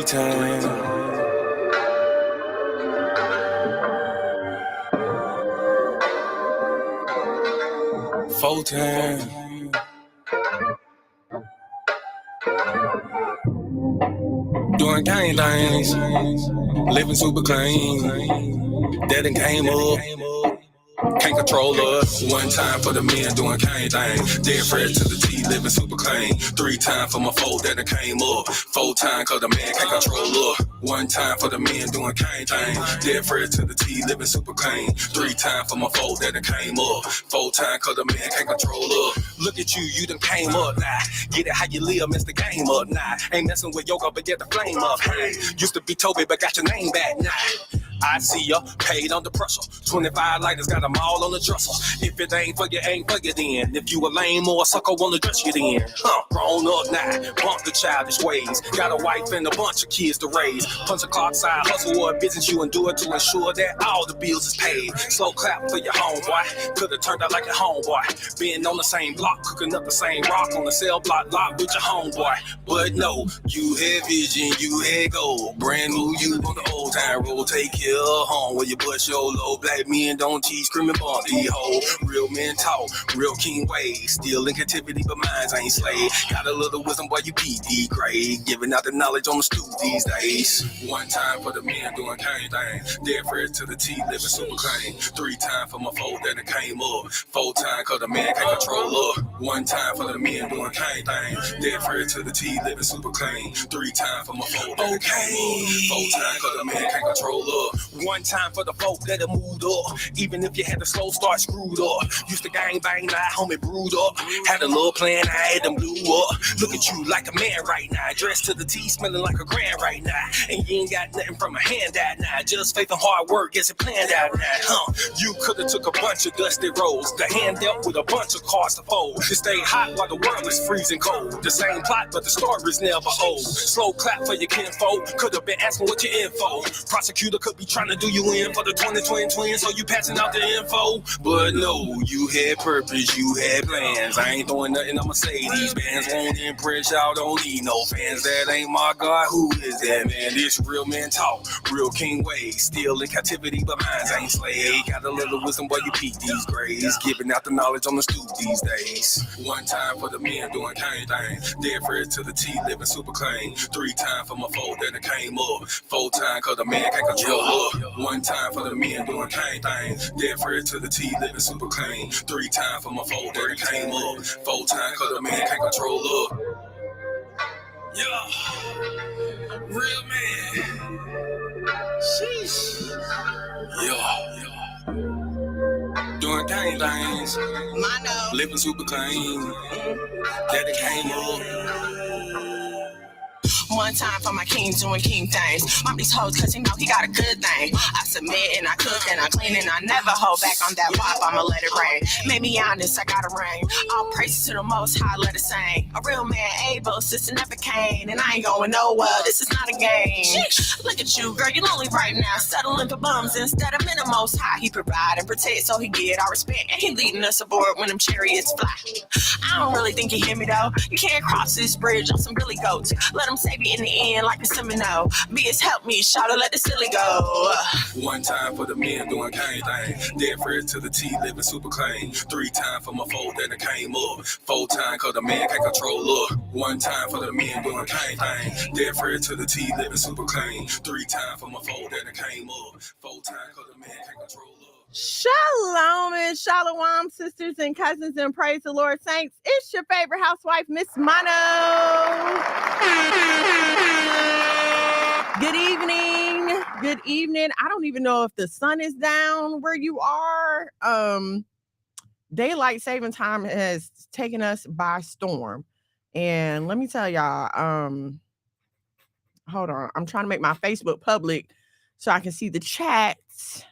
times, 4 times. Doing gang things, living super clean. That done came up. Can't control us. 1 time for the men doing cane thing. Dead fresh to the T, living super clean. 3 times for my foe that done came up. 4 times cause the man can't control us. 1 time for the men doing cane thing. Dead fresh to the T, living super clean. 3 times for my foe that done came up. 4 times cause the man can't control us. Look at you done came up now. Get it how you live, mess the game up now. Ain't messing with yoga, but get the flame up. Hey, used to be Toby, but got your name back now. I see ya, paid under pressure. 25 lighters, got them all on the dresser. If it ain't for you, ain't for you then. If you a lame or a sucker, wanna dress you then. Grown up now, bump the childish ways. Got a wife and a bunch of kids to raise. Punch a clock side hustle or a business you endure to ensure that all the bills is paid. Slow clap for your homeboy. Could've turned out like your homeboy. Been on the same block, cooking up the same rock on the cell block lot with your homeboy. But no, you had vision, you had goal. Brand new you on the old time road. Take care of home where you bust your low. Black men don't teach, screaming bump these hoes. Real men talk, real king ways. Still in captivity, but minds ain't slave. Got a little wisdom, boy, you PD grade. Giving out the knowledge on the stoop these days. 1 time for the men doing cane thing. Dead fresh to the T, living super clean. 3 times for my foe that done came up. 4 times cause the man can't control up. 1 time for the men doing cane thing. Dead fresh to the T, living super clean. 3 times for my foe that done came up. 4 times cause the man can't control up. 1 time for the folk that have moved up. Even if you had a slow start screwed up. Used to gang bang, now homie brewed up. Had a little plan, I had them blew up. Look at you like a man right now. Dressed to the T, smelling like a grand right now. And you ain't got nothing from a handout now. Just faith and hard work gets it planned out now. You could've took a bunch of dusty rolls. The hand dealt with a bunch of cards to fold. To stay hot while the world is freezing cold. The same plot, but the story's never old. Slow clap for your kinfolk. Could've been asking what your info. Prosecutor could be trying to do you in for the 2020 twins, so you passing out the info. But no, you had purpose, you had plans. I ain't throwing nothing, I'ma say these bands won't impress y'all, don't need no fans. That ain't my God, who is that man? This real man talk, real king ways. Still in captivity, but minds ain't slave. Got a little wisdom while you peek these grades. Giving out the knowledge on the stoop these days. 1 time for the men doing cane thing. Dead fresh to the T, living super clean. 3 times for my foe that done came up. 4 times cause the man can't control up. 1 time for the men doing cane thing. Dead fresh to the T, living super clean. 3 times for my foe that done came up. 4 times cause the man can't control up. Yeah, real man. Sheesh. Yeah. Doing gang things. Living super clean. That it came up. 1 time for my king doing king things. Mom these hoes cause he know he got a good thing. I submit and I cook and I clean and I never hold back on that wop. I'ma let it rain. Made me honest, I got a ring. All praises to the most high, let it sing. A real man able, sister never came. And I ain't going nowhere, this is not a game. Look at you, girl, you lonely right now. Settling for bums instead of in the most high. He provide and protect so he get our respect. And he leading us aboard when them chariots fly. I don't really think you hear me though. You can't cross this bridge on some billy goats. Let them save you in the end like a Seminole. Be help me, shout let the silly go. 1 time for the men doing cane thing. Dead fresh to the T, living super clean. 3 times for my foe that done came up. 4 times cause the man can't control up. 1 time for the men doing cane thing. Dead fresh to the T, living super clean. 3 times for my foe that done came up. 4 times cause the man can't control up. Shalom and shalom, sisters and cousins, and praise the Lord, saints. It's your favorite housewife, Miss Mono. Good evening. Good evening. I don't even know if the sun is down where you are. Daylight saving time has taken us by storm. And let me tell y'all, hold on. I'm trying to make my Facebook public so I can see the chats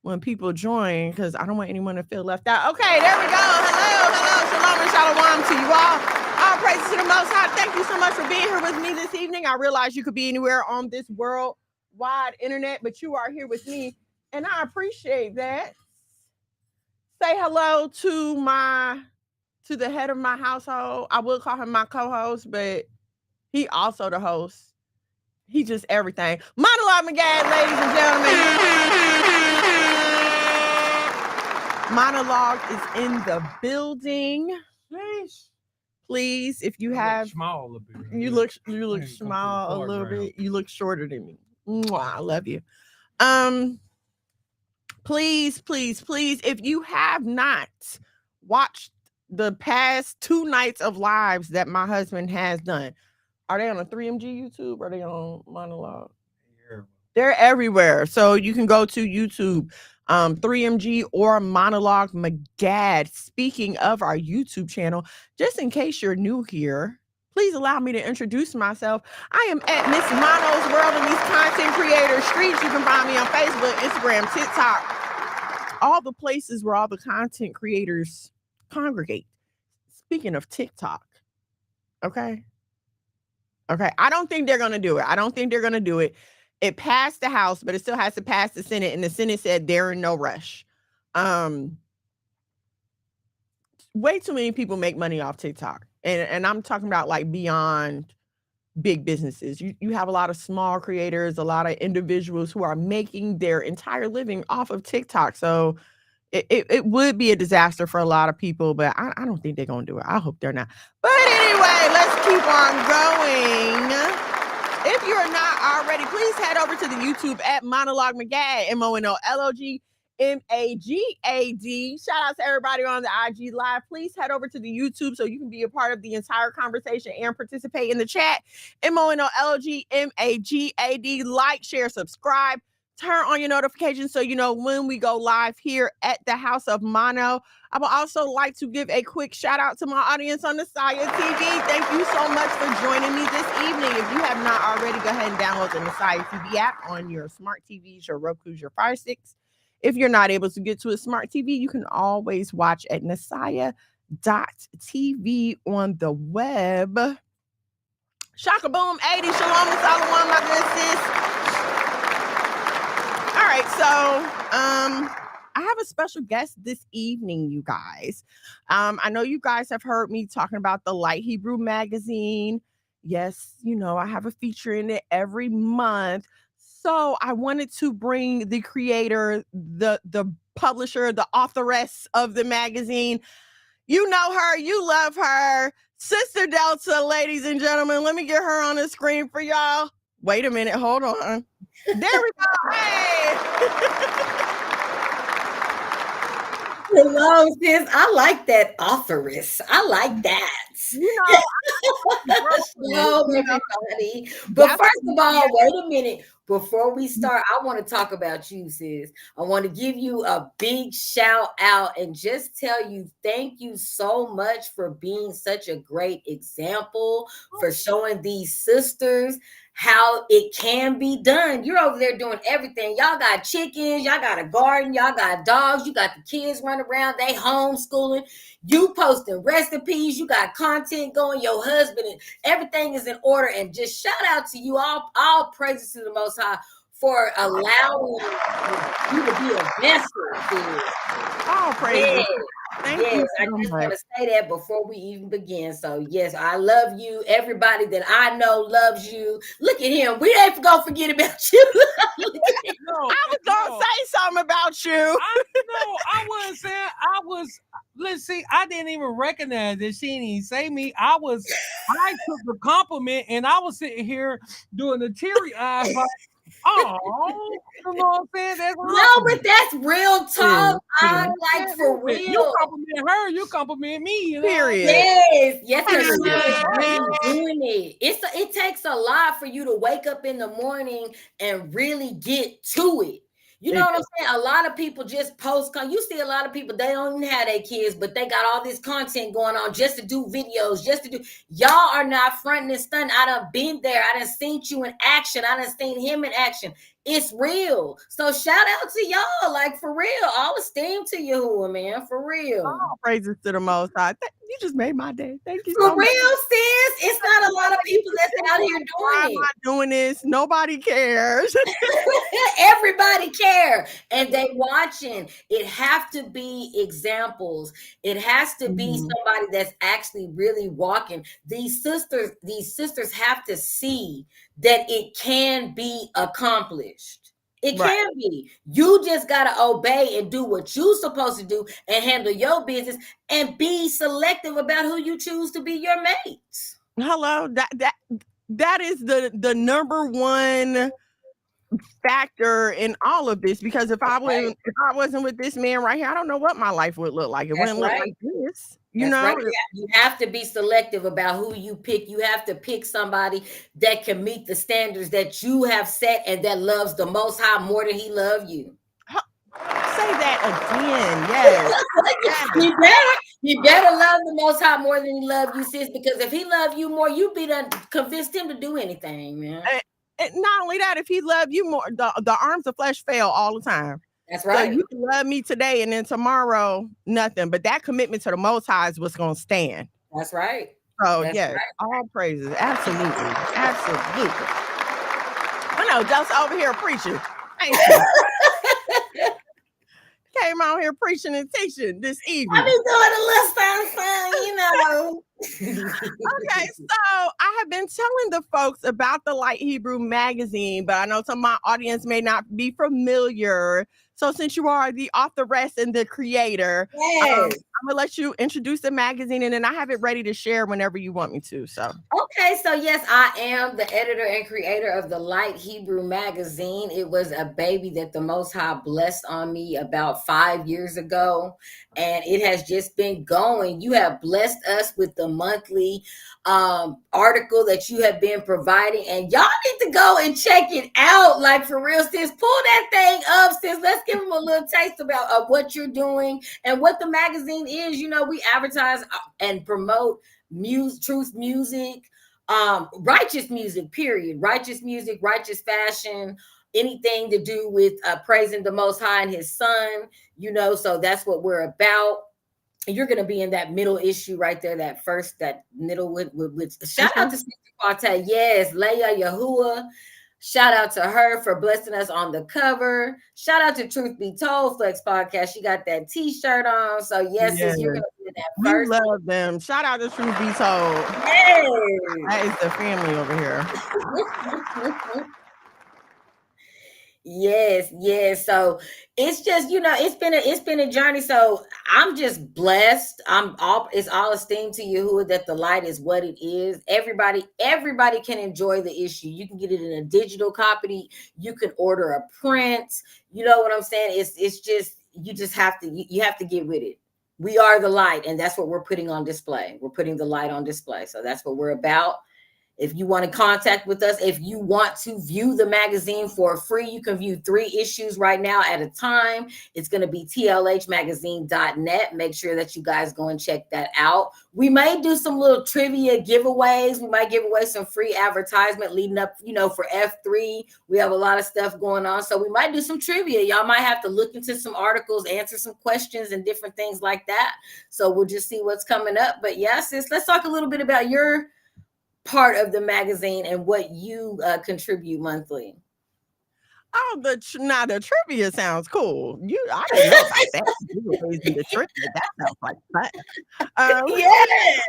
when people join, because I don't want anyone to feel left out. Okay, there we go. Hello. Shalom and shalom to you all. All praises to the Most High. Thank you so much for being here with me this evening. I realize you could be anywhere on this worldwide internet, but you are here with me, and I appreciate that. Say hello to the head of my household. I will call him my co-host, but he also the host. He just everything. Monologue McGad, ladies and gentlemen. Monologue is in the building. Please, if you have small a bit. You look small a little bit. You look shorter than me. Mwah, I love you. Please, if you have not watched the past 2 nights of lives that my husband has done, are they on a 3MG YouTube? Or are they on Monologue? They're everywhere. So you can go to YouTube, 3MG or Monologue McGad. Speaking of our YouTube channel, just in case you're new here, please allow me to introduce myself. I am at Miss Mono's World in these content creator streets. You can find me on Facebook, Instagram, TikTok, all the places where all the content creators congregate. Speaking of TikTok, okay? I don't think they're going to do it. It passed the House, but it still has to pass the Senate, and the Senate said they're in no rush. Way too many people make money off TikTok, and I'm talking about like beyond big businesses. You have a lot of small creators, a lot of individuals who are making their entire living off of TikTok. So it would be a disaster for a lot of people, but I don't think they're going to do it. I hope they're not. But anyway, let's keep on going. If you're not already, please head over to the YouTube at Monologue McGad, MONOLOG MAGAD. Shout out to everybody on the IG Live. Please head over to the YouTube so you can be a part of the entire conversation and participate in the chat. MONOLOG MAGAD. Like, share, subscribe. Turn on your notifications so you know when we go live here at the House of Mono. I would also like to give a quick shout out to my audience on Nasaya TV. Thank you so much for joining me this evening. If you have not already, go ahead and download the Nasaya TV app on your smart TVs, your Roku's, your Fire Sticks. If you're not able to get to a smart TV, you can always watch at Nasaya.tv on the web. Shaka boom, 80. Shalom and Salawam, my good sis. All right, so I have a special guest this evening, you guys. I know you guys have heard me talking about the Light Hebrew magazine. Yes, you know, I have a feature in it every month. So I wanted to bring the creator, the publisher, the authoress of the magazine. You know her, you love her, Sister Delta, ladies and gentlemen. Let me get her on the screen for y'all. Wait a minute, hold on. There we go. Hey. Hello, sis. I like that authoress. I like that. You know, hello, everybody. But first of all, wait a minute. Before we start, I want to talk about you, sis. I want to give you a big shout out and just tell you thank you so much for being such a great example, for showing these sisters how it can be done. You're over there doing everything. Y'all got chickens, y'all got a garden, y'all got dogs, you got the kids running around, they homeschooling, you posting recipes, you got content going, your husband, and everything is in order. And just shout out to you all praises to the Most High for allowing you to be a vessel. All praises. Thank you. I just want to say that before we even begin. So yes, I love you. Everybody that I know loves you. Look at him. We ain't gonna forget about you. I was gonna say something about you. I wasn't saying. Let's see. I didn't even recognize that she didn't even say me. I took the compliment and I was sitting here doing the teary eyes like, oh, you know what I'm saying? That's no, but that's real talk. I like for real. You compliment her, you compliment me. You know? Period. Yes, because she's doing it. It takes a lot for you to wake up in the morning and really get to it. You know what I'm saying? A lot of people just post. You see a lot of people, they don't even have their kids, but they got all this content going on just to do videos, Y'all are not fronting and stunting. I done been there. I done seen you in action. I done seen him in action. It's real. So shout out to y'all, like for real. All esteem to you, man, for real. All praises to the Most High. You just made my day. Thank you so much. For real, sis. It's not a lot of people that's out here why am doing I doing this? Nobody cares. Everybody care, and they watching. It have to be examples. It has to be somebody that's actually really walking. These sisters have to see that it can be accomplished. It Right. can be. You just got to obey and do what you're supposed to do and handle your business and be selective about who you choose to be your mates. Hello, that is the number one factor in all of this, because if I wasn't with this man right here, I don't know what my life would look like. It That's wouldn't look right. like this. You That's know, right. You have to be selective about who you pick. You have to pick somebody that can meet the standards that you have set and that loves the Most High more than he loves you. Say that again. Yes. You better love the Most High more than he loves you, sis, because if he loves you more, you be done convinced him to do anything, man. And not only that, if he loved you more, the arms of flesh fail all the time. That's right. So you can love me today and then tomorrow, nothing. But that commitment to the Most High is what's going to stand. That's right. So, That's yes, right. all praises. Absolutely. Absolutely. I know, just over here preaching. Thank you. Came out here preaching and teaching this evening. I be doing a little something, Okay, so I have been telling the folks about the Light Hebrew magazine, but I know some of my audience may not be familiar. So since you are the authoress and the creator, Yes. I'm gonna let you introduce the magazine, and then I have it ready to share whenever you want me to. So okay, so yes, I am the editor and creator of the Light Hebrew magazine. It was a baby that the Most High blessed on me about 5 years ago, and it has just been going. You have blessed us with the monthly article that you have been providing, and y'all need to go and check it out. Like, for real, sis, pull that thing up, sis. Let's give them a little taste about what you're doing and what the magazine is. You know, we advertise and promote truth music, righteous music, period. Righteous music, righteous fashion, anything to do with praising the Most High and his son, you know. So that's what we're about. You're going to be in that middle issue right there, that middle with shout out to Sister Quartet. Yes, Leah Yahuwah. Shout out to her for blessing us on the cover. Shout out to Truth Be Told Flex Podcast. She got that t-shirt on. So yes. You're going to be in that first. We love them. Shout out to Truth Be Told. Yes. That is the family over here. Yes. So it's just, you know, it's been a journey. So I'm just blessed. It's all esteemed to Yahuwah that the light is what it is. Everybody can enjoy the issue. You can get it in a digital copy. You can order a print. You know what I'm saying? It's just, you have to get with it. We are the light, and that's what we're putting on display. We're putting the light on display. So that's what we're about. If you want to contact with us, if you want to view the magazine for free, you can view 3 issues right now at a time. It's going to be tlhmagazine.net. Make sure that you guys go and check that out. We may do some little trivia giveaways. We might give away some free advertisement leading up, you know, for F3. We have a lot of stuff going on. So we might do some trivia. Y'all might have to look into some articles, answer some questions and different things like that. So we'll just see what's coming up. But yeah, sis, let's talk a little bit about your part of the magazine and what you contribute monthly. Oh, the trivia sounds cool. I didn't know about that. You were raising the trivia. That sounds like fun. Yes.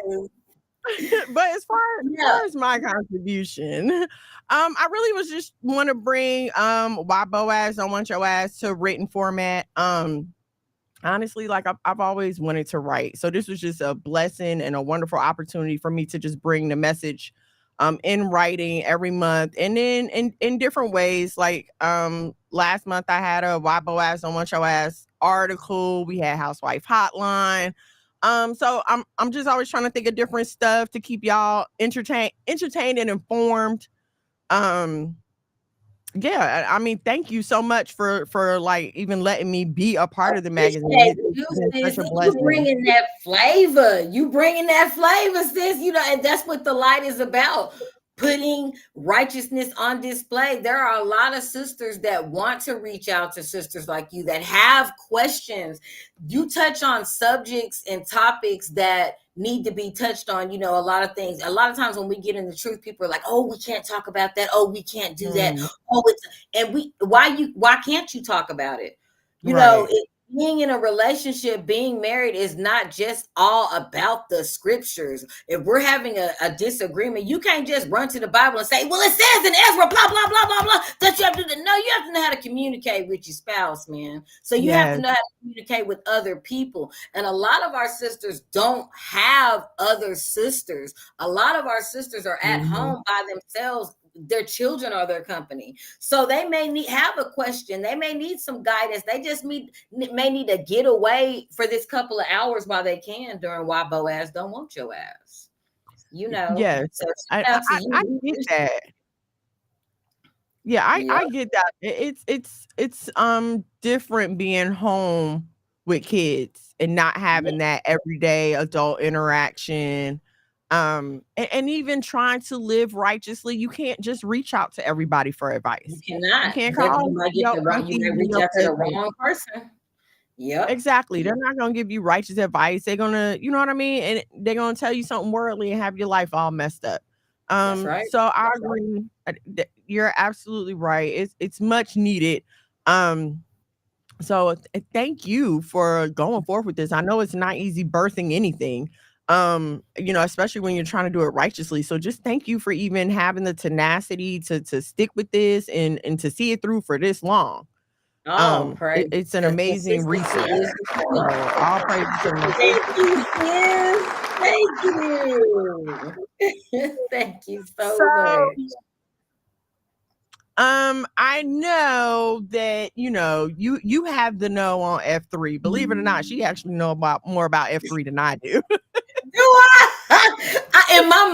But as far as my contribution, I really was just want to bring Why Boaz Don't Want Your Ass to written format. Honestly, like I've always wanted to write. So this was just a blessing and a wonderful opportunity for me to just bring the message in writing every month, and then in different ways. Like last month I had a Why Boaz Don't Want Your Ass article. We had Housewife Hotline. So I'm just always trying to think of different stuff to keep y'all entertained and informed. Yeah, I mean, thank you so much for like even letting me be a part of the magazine. You bringing that flavor, sis. You know, and that's what the light is about. Putting righteousness on display. There are a lot of sisters that want to reach out to sisters like you that have questions. You touch on subjects and topics that need to be touched on. You know, a lot of things. A lot of times when we get in the truth, people are like, "Oh, we can't talk about that. Oh, we can't do that. Oh, why can't you talk about it? You know, being in a relationship, being married is not just all about the scriptures. If we're having a disagreement, you can't just run to the Bible and say, well, it says in Ezra, blah, blah, blah, blah, blah, that you have to do. No, you have to know how to communicate with your spouse, man. So you have to know how to communicate with other people. And a lot of our sisters don't have other sisters. A lot of our sisters are at home by themselves. Their children are their company. So they may have a question. They may need some guidance. They just may need to get away for this couple of hours while they can during why Boaz don't want your ass. You know? Yes. So I get that. Yeah, I get that. It's different being home with kids and not having that everyday adult interaction. And even trying to live righteously, you can't just reach out to everybody for advice. You cannot. You can't You might reach out to the wrong person. Yep. Exactly. They're not going to give you righteous advice. They're going to, you know what I mean? And they're going to tell you something worldly and have your life all messed up. That's right. So I agree. You're absolutely right. It's much needed. So thank you for going forth with this. I know it's not easy birthing anything, you know, especially when you're trying to do it righteously. So just thank you for even having the tenacity to stick with this and to see it through for this long. It's an amazing resource. All praise to Thank you, sis. Thank you. Thank you so much. I know that you have the know on F3. Believe it or not, she actually know more about F3 than I do. Do I? In my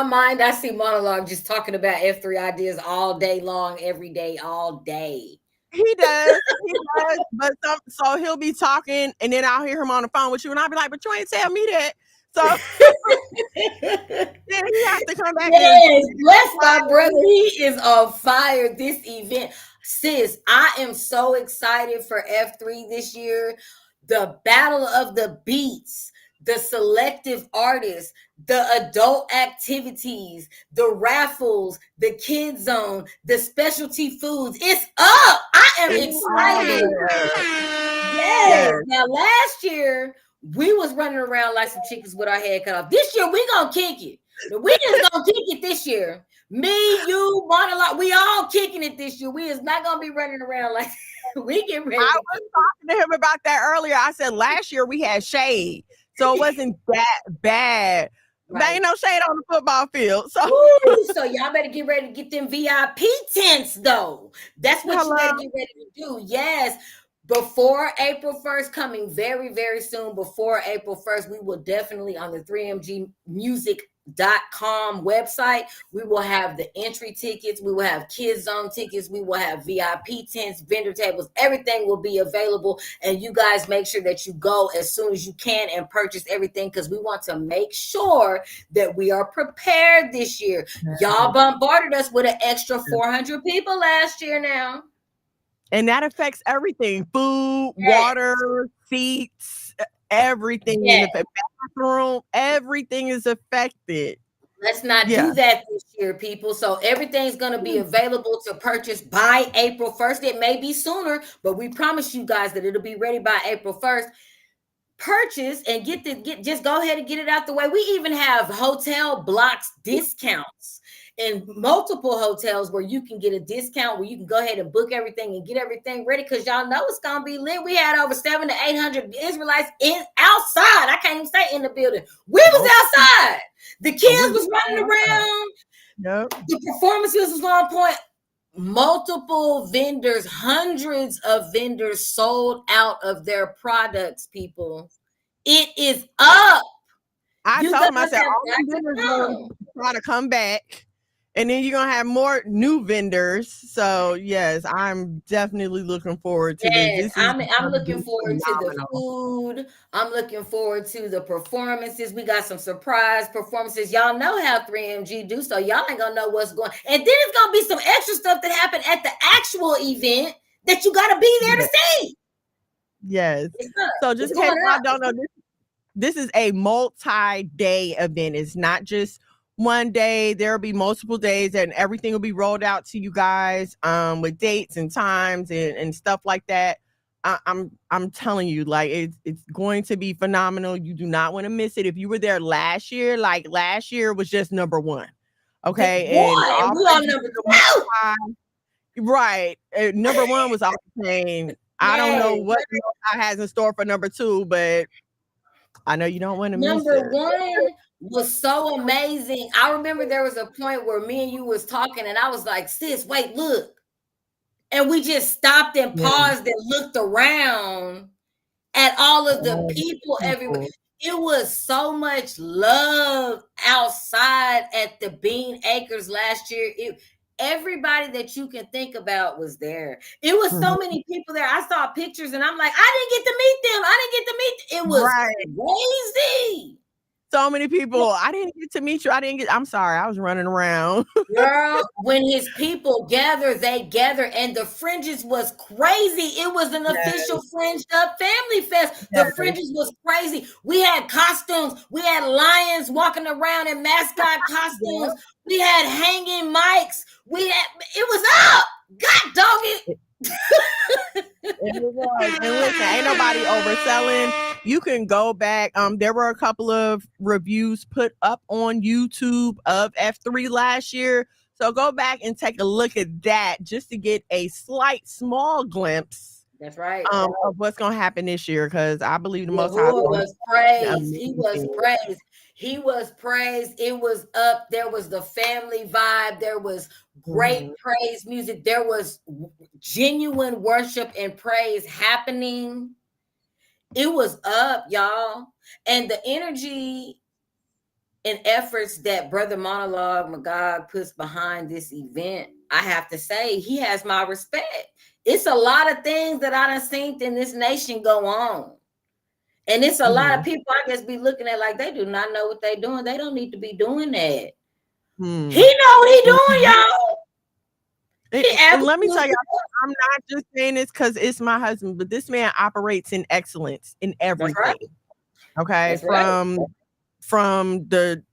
mind, I see Monologue just talking about F3 ideas all day long, every day, all day. He does, but so he'll be talking, and then I'll hear him on the phone with you, and I'll be like, "But you ain't tell me that." So then he has to come back. Yes, bless my brother. He is on fire this event. Sis, I am so excited for F3 this year. The Battle of the Beats, the selective artists, the adult activities, the raffles, the kid zone, the specialty foods. It's up. I am excited. Yes. Now, last year, we was running around like some chickens with our head cut off. This year, we gonna kick it. We just gonna kick it this year. Me, you, Monologue, we all kicking it this year. We is not gonna be running around like we get ready. I was talking to him about that earlier. I said last year we had shade, so it wasn't that bad. Right. There ain't no shade on the football field. So, so y'all better get ready to get them VIP tents, though. That's what you better get ready to do. Yes. Before April 1st, coming very, very soon, before April 1st, we will definitely on the 3mgmusic.com website, we will have the entry tickets, we will have Kids Zone tickets, we will have VIP tents, vendor tables, everything will be available. And you guys make sure that you go as soon as you can and purchase everything, because we want to make sure that we are prepared this year. Y'all bombarded us with an extra 400 people last year now. And that affects everything: food, water, seats, everything in the bathroom. Everything is affected. Let's not do that this year, people. So everything's going to be available to purchase by April 1st. It may be sooner, but we promise you guys that it'll be ready by April 1st. Purchase and just go ahead and get it out the way. We even have hotel blocks discounts in multiple hotels where you can get a discount, where you can go ahead and book everything and get everything ready, because y'all know it's gonna be lit. We had over 700 to 800 Israelites outside. I can't even say in the building. We was outside. The kids was running around. The performances was on point. Multiple vendors, hundreds of vendors sold out of their products, people. It is up. I told him, I said, all the vendors going to try to come back. And then you're going to have more new vendors. So, yes, I'm definitely looking forward to this. I'm looking forward to the food. I'm looking forward to the performances. We got some surprise performances. Y'all know how 3MG do, so y'all ain't going to know what's going on. And then it's going to be some extra stuff that happened at the actual event that you got to be there to see. Yes. So just in case I don't know, this is a multi-day event. It's not just one day. There'll be multiple days, and everything will be rolled out to you guys with dates and times and stuff like that. I'm telling you, like it's going to be phenomenal. You do not want to miss it. If you were there last year, like last year was just number one. Okay. Boy, And we on number 2. right. Number one was off the chain. I don't know what I has in store for number 2, but I know you don't want to miss it. Number 1 was so amazing. I remember there was a point where me and you was talking, and I was like, sis, wait, look. And we just stopped and paused and looked around at all of the people everywhere. It was so much love outside at the Bean Acres last year. Everybody that you can think about was there. It was so many people there. I saw pictures and I'm like, I didn't get to meet them. It was crazy. So many people. I didn't get to meet you. I'm sorry. I was running around. Girl, when his people gather, they gather. And the fringes was crazy. It was an official fringed up family fest. The fringes was crazy. We had costumes. We had lions walking around in mascot costumes. We had hanging mics. It was up. God dog it. And listen, ain't nobody overselling. You can go back. There were a couple of reviews put up on YouTube of F3 last year. So go back and take a look at that just to get a small glimpse. That's right. Of what's gonna happen this year, because I believe the Most High was praised. He was praised. He was praised. It was up. There was the family vibe. There was great praise music. There was genuine worship and praise happening. It was up, y'all. And the energy and efforts that Brother Monologue Magog puts behind this event, I have to say, he has my respect. It's a lot of things that I done seen in this nation go on. And it's a lot of people I guess be looking at like they do not know what they're doing. They don't need to be doing that. He know what he doing, y'all. And let me tell you, I'm not just saying this because it's my husband, but this man operates in excellence in everything. Right. Okay. From the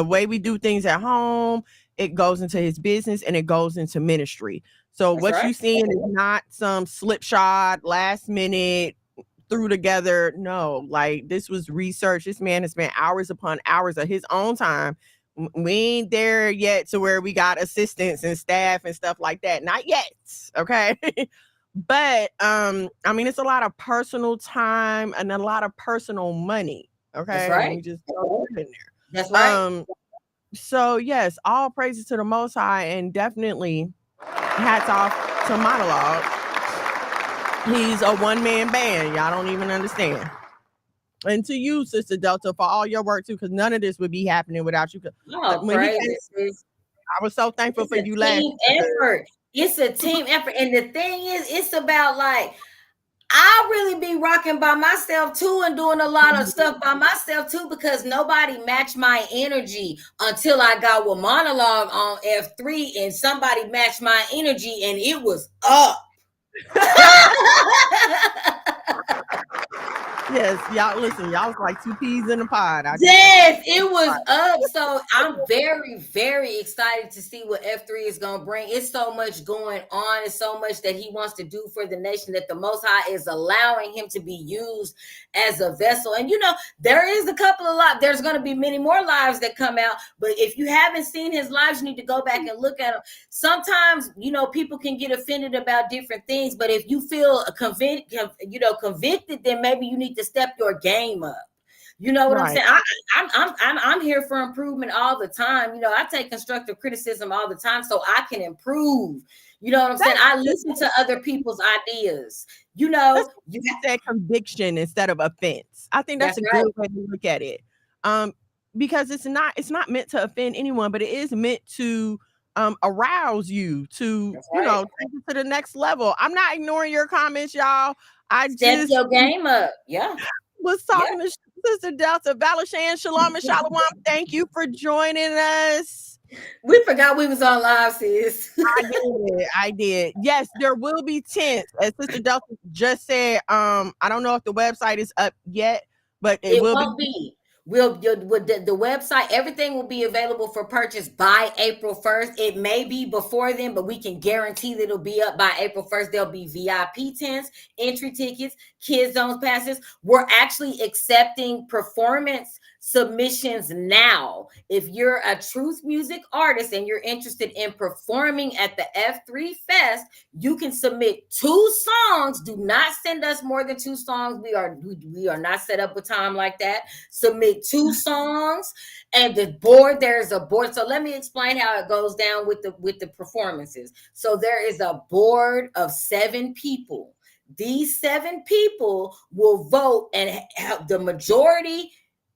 way we do things at home, it goes into his business and it goes into ministry. So what you seeing is not some slip shot, last minute, threw together. No, like this was research. This man has spent hours upon hours of his own time. We ain't there yet to where we got assistants and staff and stuff like that. Not yet. Okay. But I mean, it's a lot of personal time and a lot of personal money. Okay. That's right. We just throw it in there. That's right. So yes, all praises to the Most High, and definitely hats off to Monologue. He's a one-man band. Y'all don't even understand. And to you, Sister Delta, for all your work too, because none of this would be happening without you. I was so thankful for you last effort. It's a team effort. And the thing is, it's about like, I really be rocking by myself too and doing a lot of stuff by myself too, because nobody matched my energy until I got with Monologue on F3 and somebody matched my energy and it was up. Yes, y'all listen, y'all was like 2 peas in a pod. Yes, it was up. So I'm very, very excited to see what F3 is going to bring. It's so much going on. It's so much that he wants to do for the nation that the Most High is allowing him to be used as a vessel. And you know, there is a couple of lives. There's going to be many more lives that come out. But if you haven't seen his lives, you need to go back and look at them. Sometimes, you know, people can get offended about different things. But if you feel convicted, then maybe you need to step your game up. You know what I'm saying? I'm here for improvement all the time. You know, I take constructive criticism all the time so I can improve. You know what I'm saying? I listen to other people's ideas. You know, you said conviction instead of offense. I think that's a good way to look at it. Because it's not meant to offend anyone, but it is meant to arouse you to, you know, take it to the next level. I'm not ignoring your comments, y'all. I step just your game up. Yeah. Was talking to Sister Delta. Valashan, shalom and shalom. Thank you for joining us. We forgot we was on live, sis. I did. Yes, there will be tents. As Sister Delta just said, I don't know if the website is up yet, But it won't be. The website, everything will be available for purchase by April 1st. It may be before then, but we can guarantee that it'll be up by April 1st. There'll be VIP tents, entry tickets, kids zones passes. We're actually accepting performance submissions now. If you're a truth music artist and you're interested in performing at the F3 Fest, you can submit 2 songs. Do not send us more than 2 songs. We are not set up with time like that. Submit 2 songs, and there's a board. So let me explain how it goes down with the performances. So there is a board of 7 people. These 7 people will vote, and have the majority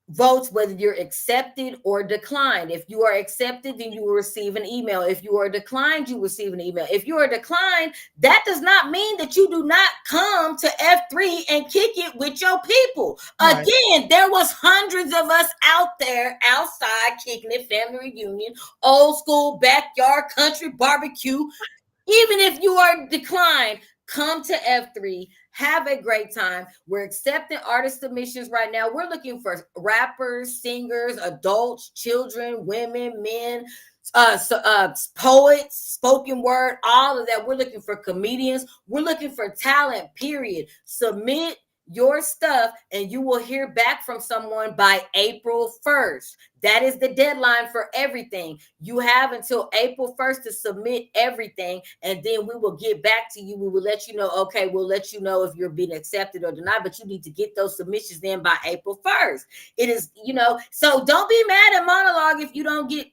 votes whether you're accepted or declined. If you are accepted, then you will receive an email. If you are declined, you receive an email. If you are declined, that does not mean that you do not come to F3 and kick it with your people. Right. Again, there was hundreds of us out there outside kicking it, family reunion, old school, backyard, country barbecue. Even if you are declined, come to F3. Have a great time. We're accepting artist submissions right now. We're looking for rappers, singers, adults, children, women, men, poets, spoken word, all of that. We're looking for comedians. We're looking for talent, period. Submit your stuff and you will hear back from someone by April 1st. That is the deadline for everything. You have until April 1st to submit everything, and then we will get back to you. We will let you know, okay, we'll let you know if you're being accepted or denied, but you need to get those submissions in by April 1st. It is, so don't be mad at Monologue if you don't get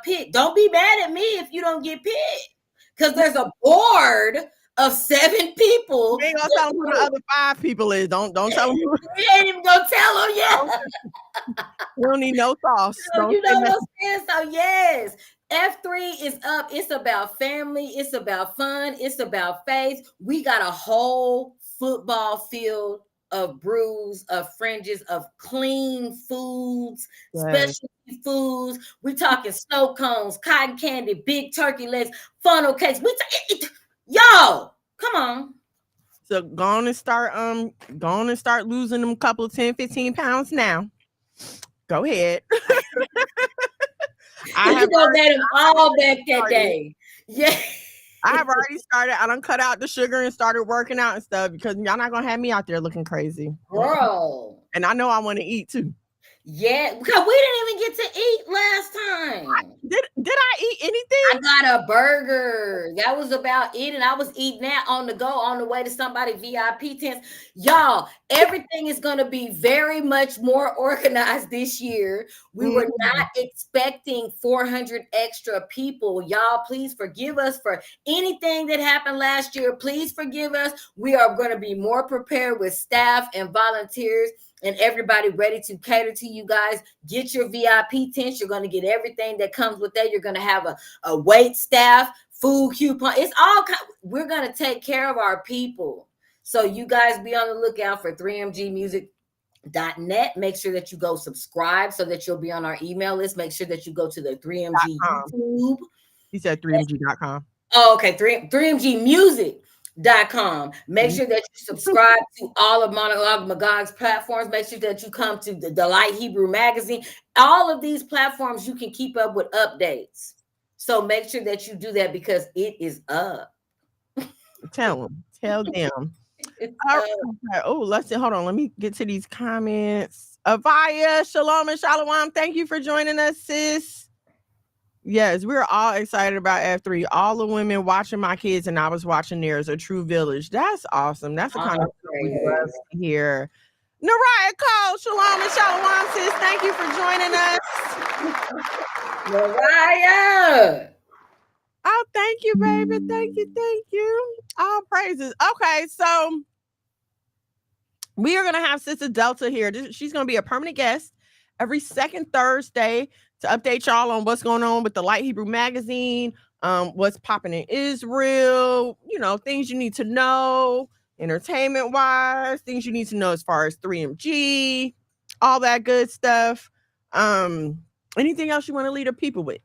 picked. Don't be mad at me if you don't get picked, because there's a board of 7 people. We ain't gonna tell them who the other 5 people is. Don't tell them. We ain't even gonna tell them yet. We don't need no sauce. You know what I'm saying? So yes, F3 is up. It's about family. It's about fun. It's about faith. We got a whole football field of brews, of fringes, of clean foods, specialty foods. We talking snow cones, cotton candy, big turkey legs, funnel cakes. Yo, come on. So go on and start losing them couple of 10, 15 pounds now. Go ahead. I have made them all back that day. Yeah. I have already started. I done cut out the sugar and started working out and stuff, because y'all not gonna have me out there looking crazy. Girl. And I know I want to eat too. Yeah, because we didn't even get to eat last time. Did I eat anything? I got a burger. That was about it. And I was eating that on the go on the way to somebody VIP tents. Y'all, everything is going to be very much more organized this year. We were not expecting 400 extra people. Y'all, please forgive us for anything that happened last year. Please forgive us. We are going to be more prepared with staff and volunteers and everybody ready to cater to you guys. Get your VIP tents. You're going to get everything that comes with that. You're going to have a wait staff, food coupon. It's all we're going to take care of our people. So you guys be on the lookout for 3mgmusic.net. Make sure that you go subscribe so that you'll be on our email list. Make sure that you go to the 3MG YouTube. He said 3mg.com. Oh, okay. 3mgmusic.com. Make sure that you subscribe to all of Monologue Magog's platforms. Make sure that you come to the Delight Hebrew magazine. All of these platforms, you can keep up with updates. So make sure that you do that, because it is up. Tell them. Oh, let's see. Hold on. Let me get to these comments. Avaya, shalom and shalom. Thank you for joining us, sis. Yes, we're all excited about F3. All the women watching my kids and I was watching theirs, a true village. That's awesome. That's the kind of stuff we love to hear. Naraya Cole, shalom and shalom, sis. Thank you for joining us. Naraya. Oh, thank you, baby. Thank you. All praises. Okay, so we are going to have Sister Delta here. She's going to be a permanent guest every second Thursday to update y'all on what's going on with the Light Hebrew magazine, what's popping in Israel, things you need to know, entertainment-wise, things you need to know as far as 3MG, all that good stuff. Anything else you want to lead the people with?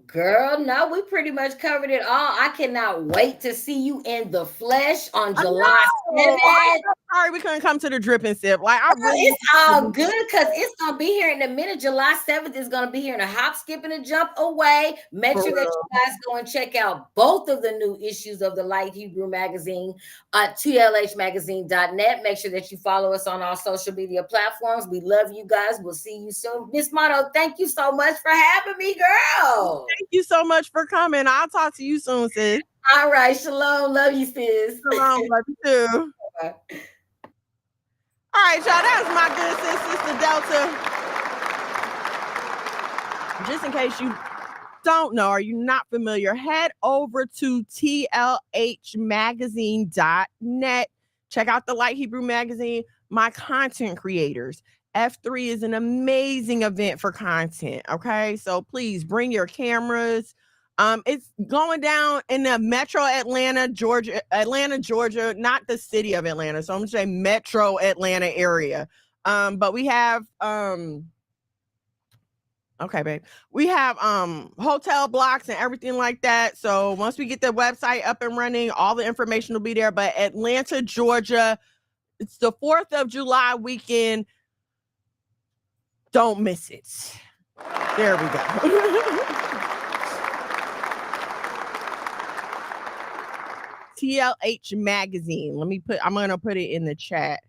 Girl, no, we pretty much covered it all. I cannot wait to see you in the flesh on I July know. 7th. Sorry we couldn't come to the drip and sip. Like I really It's all good because it's gonna be here in a minute. July 7th is gonna be here in a hop, skip, and a jump away. Make sure that you guys go and check out both of the new issues of the Light Hebrew magazine at tlhmagazine.net. Make sure that you follow us on our social media platforms. We love you guys. We'll see you soon. Miss Moto, thank you so much for having me, girl. Thank you so much for coming. I'll talk to you soon, sis. All right, shalom. Love you, sis. Shalom, love you too. Bye. All right, y'all. That was my good sis, Sister Delta. Just in case you don't know or you're not familiar, head over to tlhmagazine.net. Check out the Light Hebrew magazine, my content creators. F3 is an amazing event for content. Okay, so please bring your cameras. It's going down in the metro Atlanta, Georgia, not the city of Atlanta. So I'm gonna say metro Atlanta area. But we have okay, babe. We have hotel blocks and everything like that. So once we get the website up and running, all the information will be there. But Atlanta, Georgia, it's the 4th of July weekend. Don't miss it. There we go. TLH Magazine. I'm going to put it in the chat.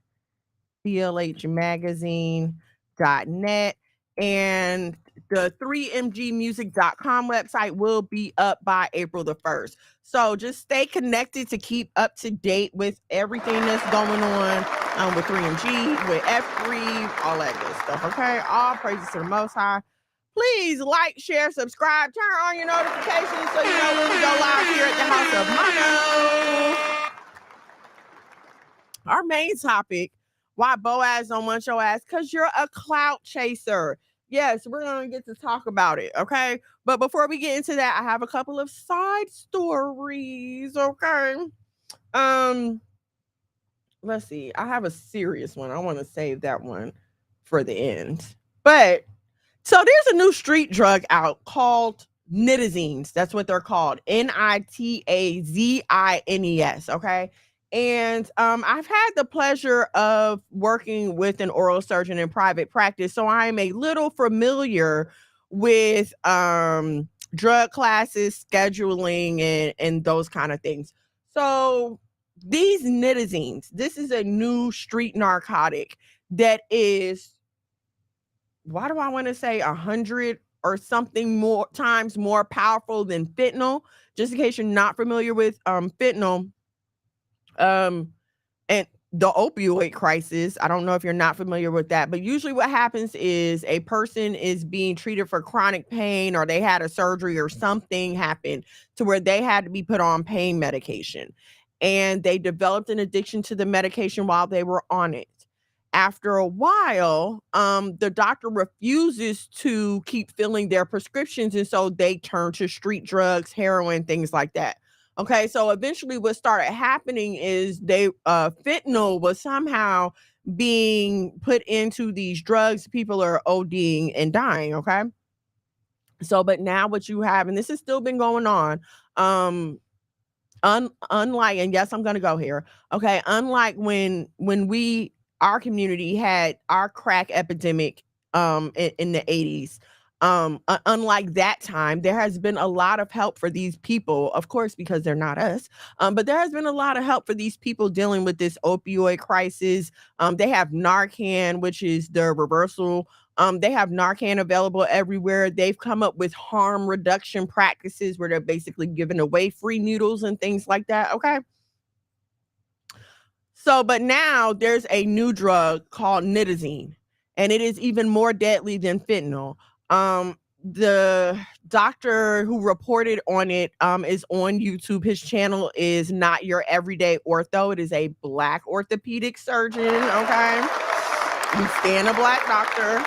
TLHmagazine.net. And the 3mgmusic.com website will be up by April the 1st. So just stay connected to keep up to date with everything that's going on with 3MG, with F3, all that good stuff. Okay. All praises to the Most High. Please like, share, subscribe, turn on your notifications so you know when we go live here at the House of Mono. Our main topic, why Boaz don't want your ass, because you're a clout chaser. Yes, we're going to get to talk about it, okay? But before we get into that, I have a couple of side stories, okay? Let's see. I have a serious one. I want to save that one for the end. But so there's a new street drug out called nitazines. That's what they're called. Nitazines. Okay. And I've had the pleasure of working with an oral surgeon in private practice. So I'm a little familiar with drug classes, scheduling, and those kind of things. So these nitazines, this is a new street narcotic that is, why do I want to say 100 or something more times more powerful than fentanyl? Just in case you're not familiar with fentanyl and the opioid crisis. I don't know if you're not familiar with that, but usually what happens is a person is being treated for chronic pain, or they had a surgery or something happened to where they had to be put on pain medication, and they developed an addiction to the medication while they were on it. After a while, the doctor refuses to keep filling their prescriptions, and so they turn to street drugs, heroin, things like that. Okay, so eventually what started happening is fentanyl was somehow being put into these drugs. People are ODing and dying, okay? So, but now what you have, and this has still been going on, unlike, and yes, I'm going to go here. Okay, unlike when our community had our crack epidemic in the 80s. Unlike that time, there has been a lot of help for these people, of course, because they're not us. But there has been a lot of help for these people dealing with this opioid crisis. They have Narcan, which is the reversal. They have Narcan available everywhere. They've come up with harm reduction practices where they're basically giving away free needles and things like that. Okay. So, but now there's a new drug called nitazine, and it is even more deadly than fentanyl. The doctor who reported on it is on YouTube. His channel is Not Your Everyday Ortho. It is a Black orthopedic surgeon. Okay, we stand a Black doctor.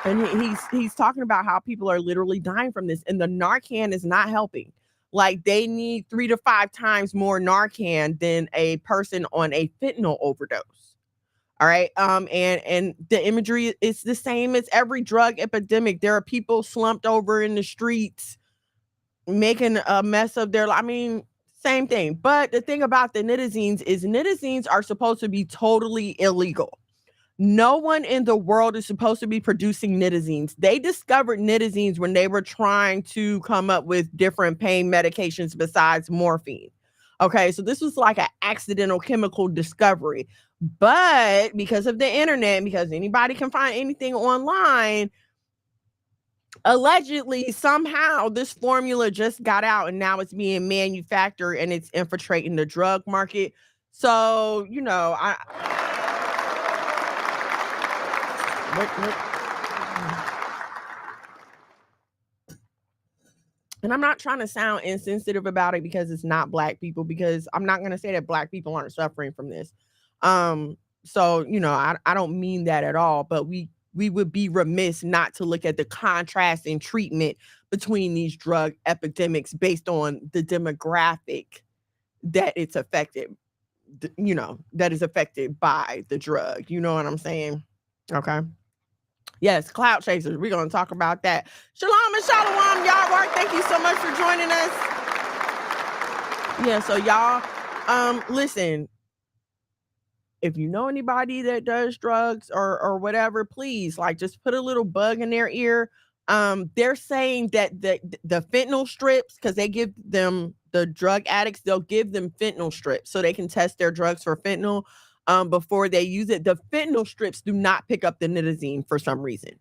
And he's talking about how people are literally dying from this, and the Narcan is not helping. Like, they need 3 to 5 times more Narcan than a person on a fentanyl overdose. All right. And the imagery is the same as every drug epidemic. There are people slumped over in the streets making a mess of their life. I mean, same thing. But the thing about the nitazines is nitazines are supposed to be totally illegal. No one in the world is supposed to be producing nitazines. They discovered nitazines when they were trying to come up with different pain medications besides morphine. Okay, so this was like an accidental chemical discovery. But because of the internet, because anybody can find anything online, allegedly, somehow this formula just got out and now it's being manufactured and it's infiltrating the drug market. So, you know, and I'm not trying to sound insensitive about it because it's not Black people, because I'm not going to say that Black people aren't suffering from this. So, you know, I don't mean that at all, but we would be remiss not to look at the contrast in treatment between these drug epidemics based on the demographic that it's affected, you know, that is affected by the drug. You know what I'm saying? Okay. Yes, clout chasers. We're going to talk about that. Shalom and shalom, y'all. Work. Thank you so much for joining us. Yeah, so y'all, listen, if you know anybody that does drugs or whatever, please, like, just put a little bug in their ear. They're saying that the fentanyl strips, because they give them, the drug addicts, they'll give them fentanyl strips so they can test their drugs for fentanyl before they use it. The fentanyl strips do not pick up the nitazene for some reason.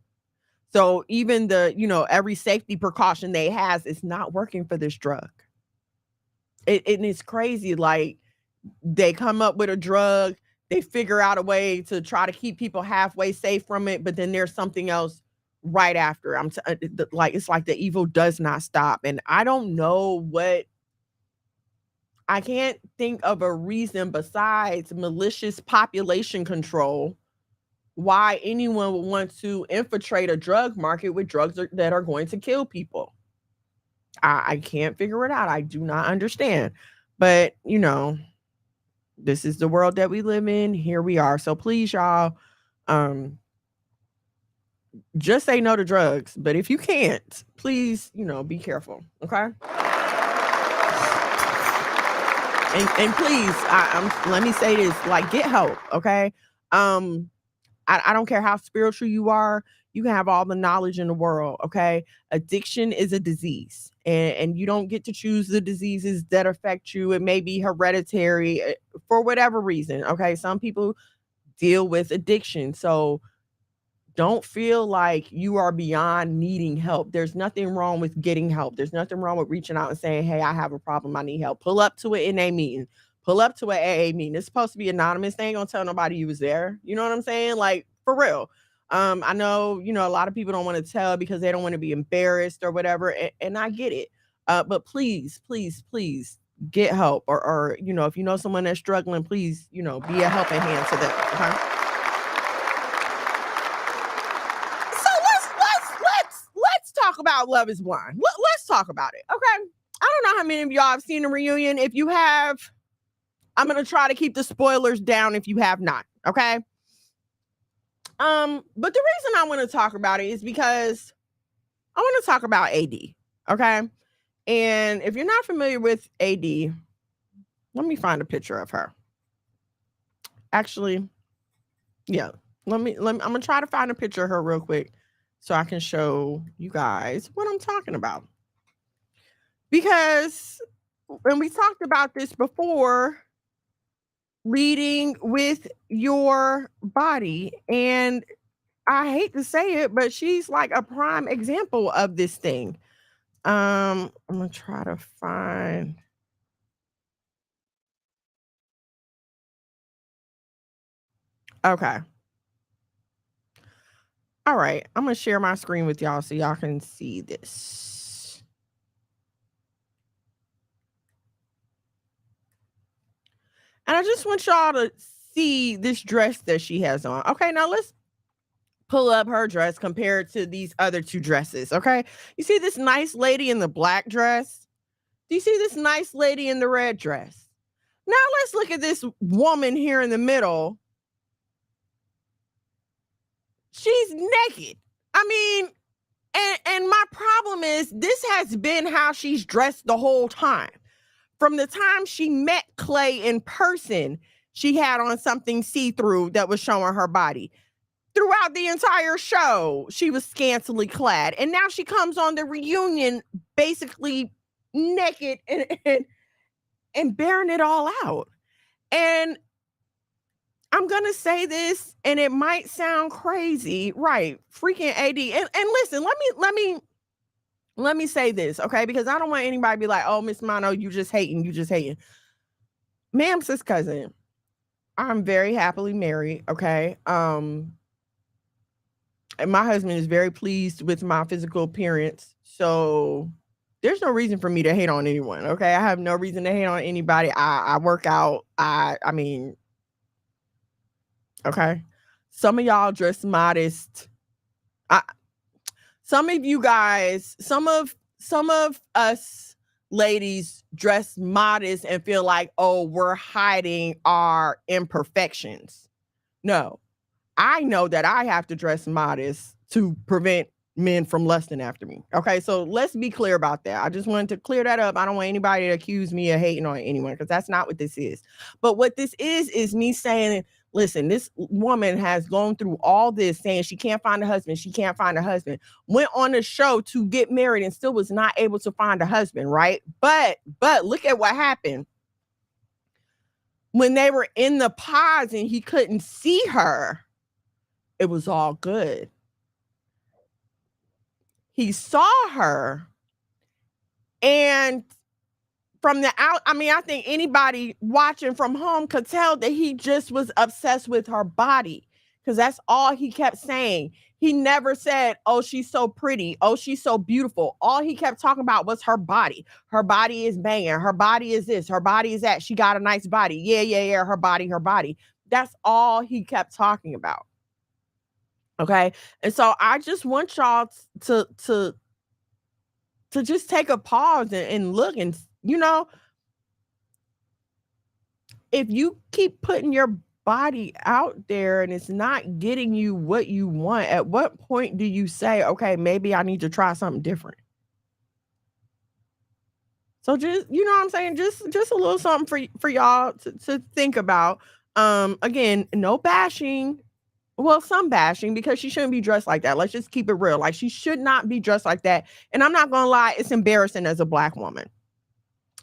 So even the, you know, every safety precaution they has is not working for this drug. It's crazy. Like, they come up with a drug, they figure out a way to try to keep people halfway safe from it, but then there's something else right after. Like, it's like the evil does not stop. And I don't know what, I can't think of a reason besides malicious population control why anyone would want to infiltrate a drug market with drugs that are going to kill people. I can't figure it out. I do not understand. But, you know, this is the world that we live in. Here we are. So please, y'all, just say no to drugs. But if you can't, please, you know, be careful. Okay. And please, let me say this, like, get help. Okay. I don't care how spiritual you are. You can have all the knowledge in the world. Okay. Addiction is a disease, and you don't get to choose the diseases that affect you. It may be hereditary for whatever reason. Okay. Some people deal with addiction. So don't feel like you are beyond needing help. There's nothing wrong with getting help. There's nothing wrong with reaching out and saying, hey, I have a problem. I need help. Pull up to an NA meeting. Pull up to an AA meeting. It's supposed to be anonymous. They ain't gonna tell nobody you was there. You know what I'm saying? Like, for real. I know, you know, a lot of people don't want to tell because they don't want to be embarrassed or whatever. And I get it. But please, please, please get help. Or, you know, if you know someone that's struggling, please, you know, be a helping hand to them. Okay. Let's talk about Love is Blind. Let's talk about it. Okay. I don't know how many of y'all have seen the reunion. If you have, I'm going to try to keep the spoilers down if you have not. Okay. But the reason I want to talk about it is because I want to talk about AD. Okay. And if you're not familiar with AD, let me find a picture of her. Actually, yeah. I'm going to try to find a picture of her real quick so I can show you guys what I'm talking about. Because when we talked about this before, leading with your body, and I hate to say it, but she's like a prime example of this thing. I'm gonna try to find. Okay. All right. I'm gonna share my screen with y'all so y'all can see this. And I just want y'all to see this dress that she has on. Okay, now let's pull up her dress compared to these other two dresses. Okay, you see this nice lady in the black dress? Do you see this nice lady in the red dress? Now let's look at this woman here in the middle she's naked. I mean, and my problem is this has been how she's dressed the whole time. From the time she met Clay in person, she had on something see-through that was showing her body. Throughout the entire show, she was scantily clad. And now she comes on the reunion basically naked and bearing it all out. And I'm going to say this, and it might sound crazy, right? Freaking AD. And listen, let me say this, okay? Because I don't want anybody to be like, oh, Miss Mono, you just hating. Ma'am, sis cousin, I'm very happily married, okay? And my husband is very pleased with my physical appearance. So there's no reason for me to hate on anyone, okay? I have no reason to hate on anybody. I work out. I mean, okay? Some of y'all dress modest. Some of you guys, some of us ladies dress modest and feel like, oh, we're hiding our imperfections. No, I know that I have to dress modest to prevent men from lusting after me. Okay, so let's be clear about that. I just wanted to clear that up. I don't want anybody to accuse me of hating on anyone because that's not what this is. But what this is me saying, listen, this woman has gone through all this saying she can't find a husband. She can't find a husband. Went on a show to get married and still was not able to find a husband, right? But look at what happened. When they were in the pods and he couldn't see her, it was all good. He saw her, and from the out, I mean, I think anybody watching from home could tell that he just was obsessed with her body because that's all he kept saying. He never said, oh, she's so pretty. Oh, she's so beautiful. All he kept talking about was her body. Her body is banging. Her body is this. Her body is that. She got a nice body. Yeah. Her body. That's all he kept talking about. Okay. And so I just want y'all to just take a pause and look and, if you keep putting your body out there and it's not getting you what you want, at what point do you say, okay, maybe I need to try something different? So just, you know what I'm saying? Just a little something for y'all to think about. Again, no bashing. Well, some bashing because she shouldn't be dressed like that. Let's just keep it real. Like she should not be dressed like that. And I'm not going to lie. It's embarrassing as a Black woman.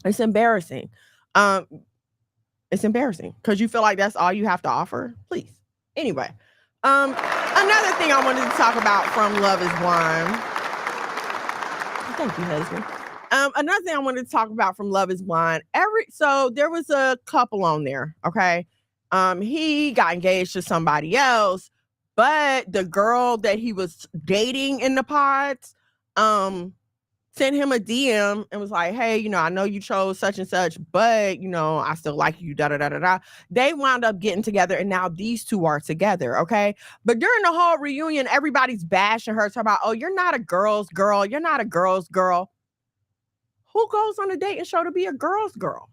It's embarrassing. It's embarrassing because you feel like that's all you have to offer. Please. Anyway, another thing I wanted to talk about from Love is Blind. Thank you, husband. Another thing I wanted to talk about from Love is Blind. So there was a couple on there. Okay. He got engaged to somebody else, but the girl that he was dating in the pods, sent him a DM and was like, hey, I know you chose such and such, but, I still like you, da-da-da-da-da. They wound up getting together, and now these two are together, okay? But during the whole reunion, everybody's bashing her, talking about, oh, you're not a girl's girl. You're not a girl's girl. Who goes on a dating show to be a girl's girl?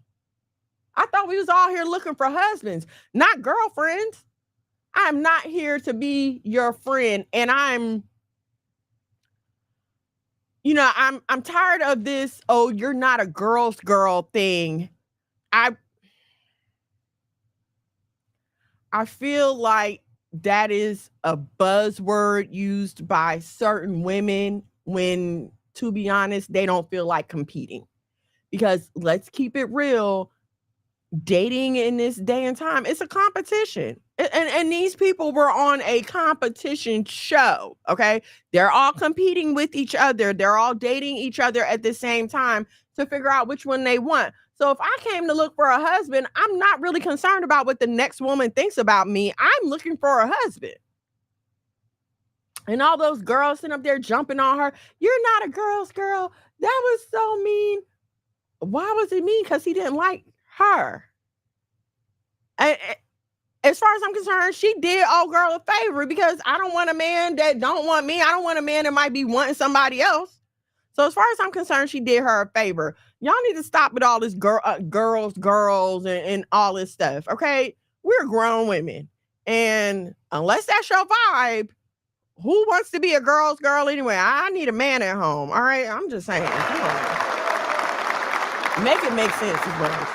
I thought we was all here looking for husbands, not girlfriends. I'm not here to be your friend, and I'm tired of this, oh, you're not a girl's girl thing. I feel like that is a buzzword used by certain women when, to be honest, they don't feel like competing. Because let's keep it real, dating in this day and time, it's a competition. And these people were on a competition show, okay? They're all competing with each other. They're all dating each other at the same time to figure out which one they want. So if I came to look for a husband, I'm not really concerned about what the next woman thinks about me. I'm looking for a husband. And all those girls sitting up there jumping on her, you're not a girl's girl. That was so mean. Why was it mean? Because he didn't like her. As far as I'm concerned, she did old girl a favor because I don't want a man that don't want me. I don't want a man that might be wanting somebody else. So as far as I'm concerned, she did her a favor. Y'all need to stop with all this girls and all this stuff. Okay, we're grown women, and unless that's your vibe, Who wants to be a girl's girl anyway? I need a man at home. All right. I'm just saying. Come on. Make it make sense as well.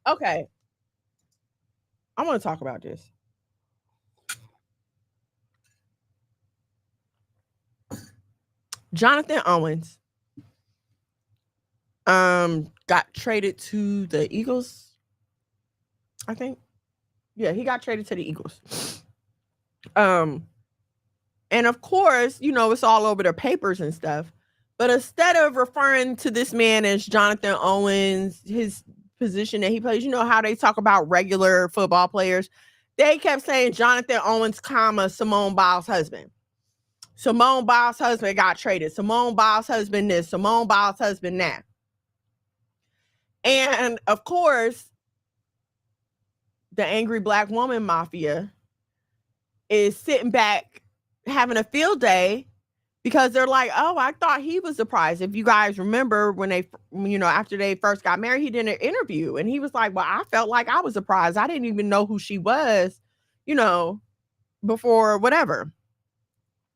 Okay. I want to talk about this. Jonathan Owens got traded to the Eagles, I think. Yeah, he got traded to the Eagles. And of course, you know, it's all over their papers and stuff. But instead of referring to this man as Jonathan Owens, his position that he plays, you know how they talk about regular football players? They kept saying Jonathan Owens, Simone Biles' husband. Simone Biles' husband got traded. Simone Biles' husband this. Simone Biles' husband that. And of course, the angry black woman mafia is sitting back having a field day because they're like, oh, I thought he was surprised. If you guys remember when they, you know, after they first got married, he did an interview and he was like, well, I felt like I was surprised. I didn't even know who she was, you know, before whatever.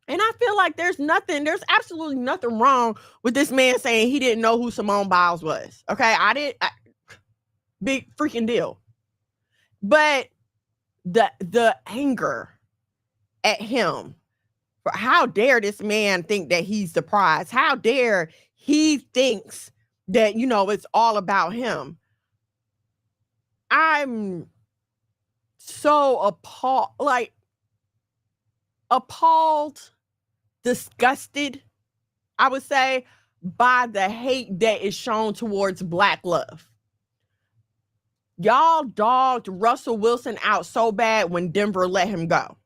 And I feel like there's absolutely nothing wrong with this man saying he didn't know who Simone Biles was. Okay. Big freaking deal. But the anger at him, for how dare this man think that he's the prize? How dare he thinks that, you know, it's all about him? I'm so appalled, disgusted, I would say, by the hate that is shown towards black love. Y'all dogged Russell Wilson out so bad when Denver let him go.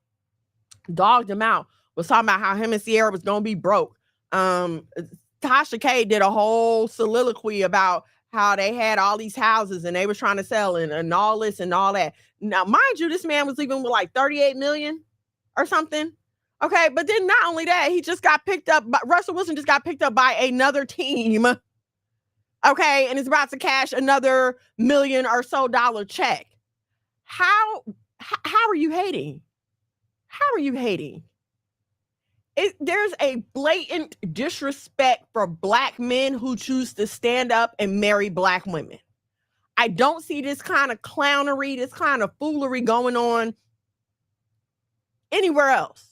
Dogged him out. Was talking about how him and Sierra was going to be broke. Tasha K did a whole soliloquy about how they had all these houses and they were trying to sell and all this and all that. Now, mind you, this man was leaving with like 38 million or something. Okay, but then not only that, he just got picked up, Russell Wilson just got picked up by another team. Okay, and is about to cash another $1 million or so check. How are you hating? How are you hating? There's a blatant disrespect for black men who choose to stand up and marry black women. I don't see this kind of clownery, this kind of foolery going on anywhere else.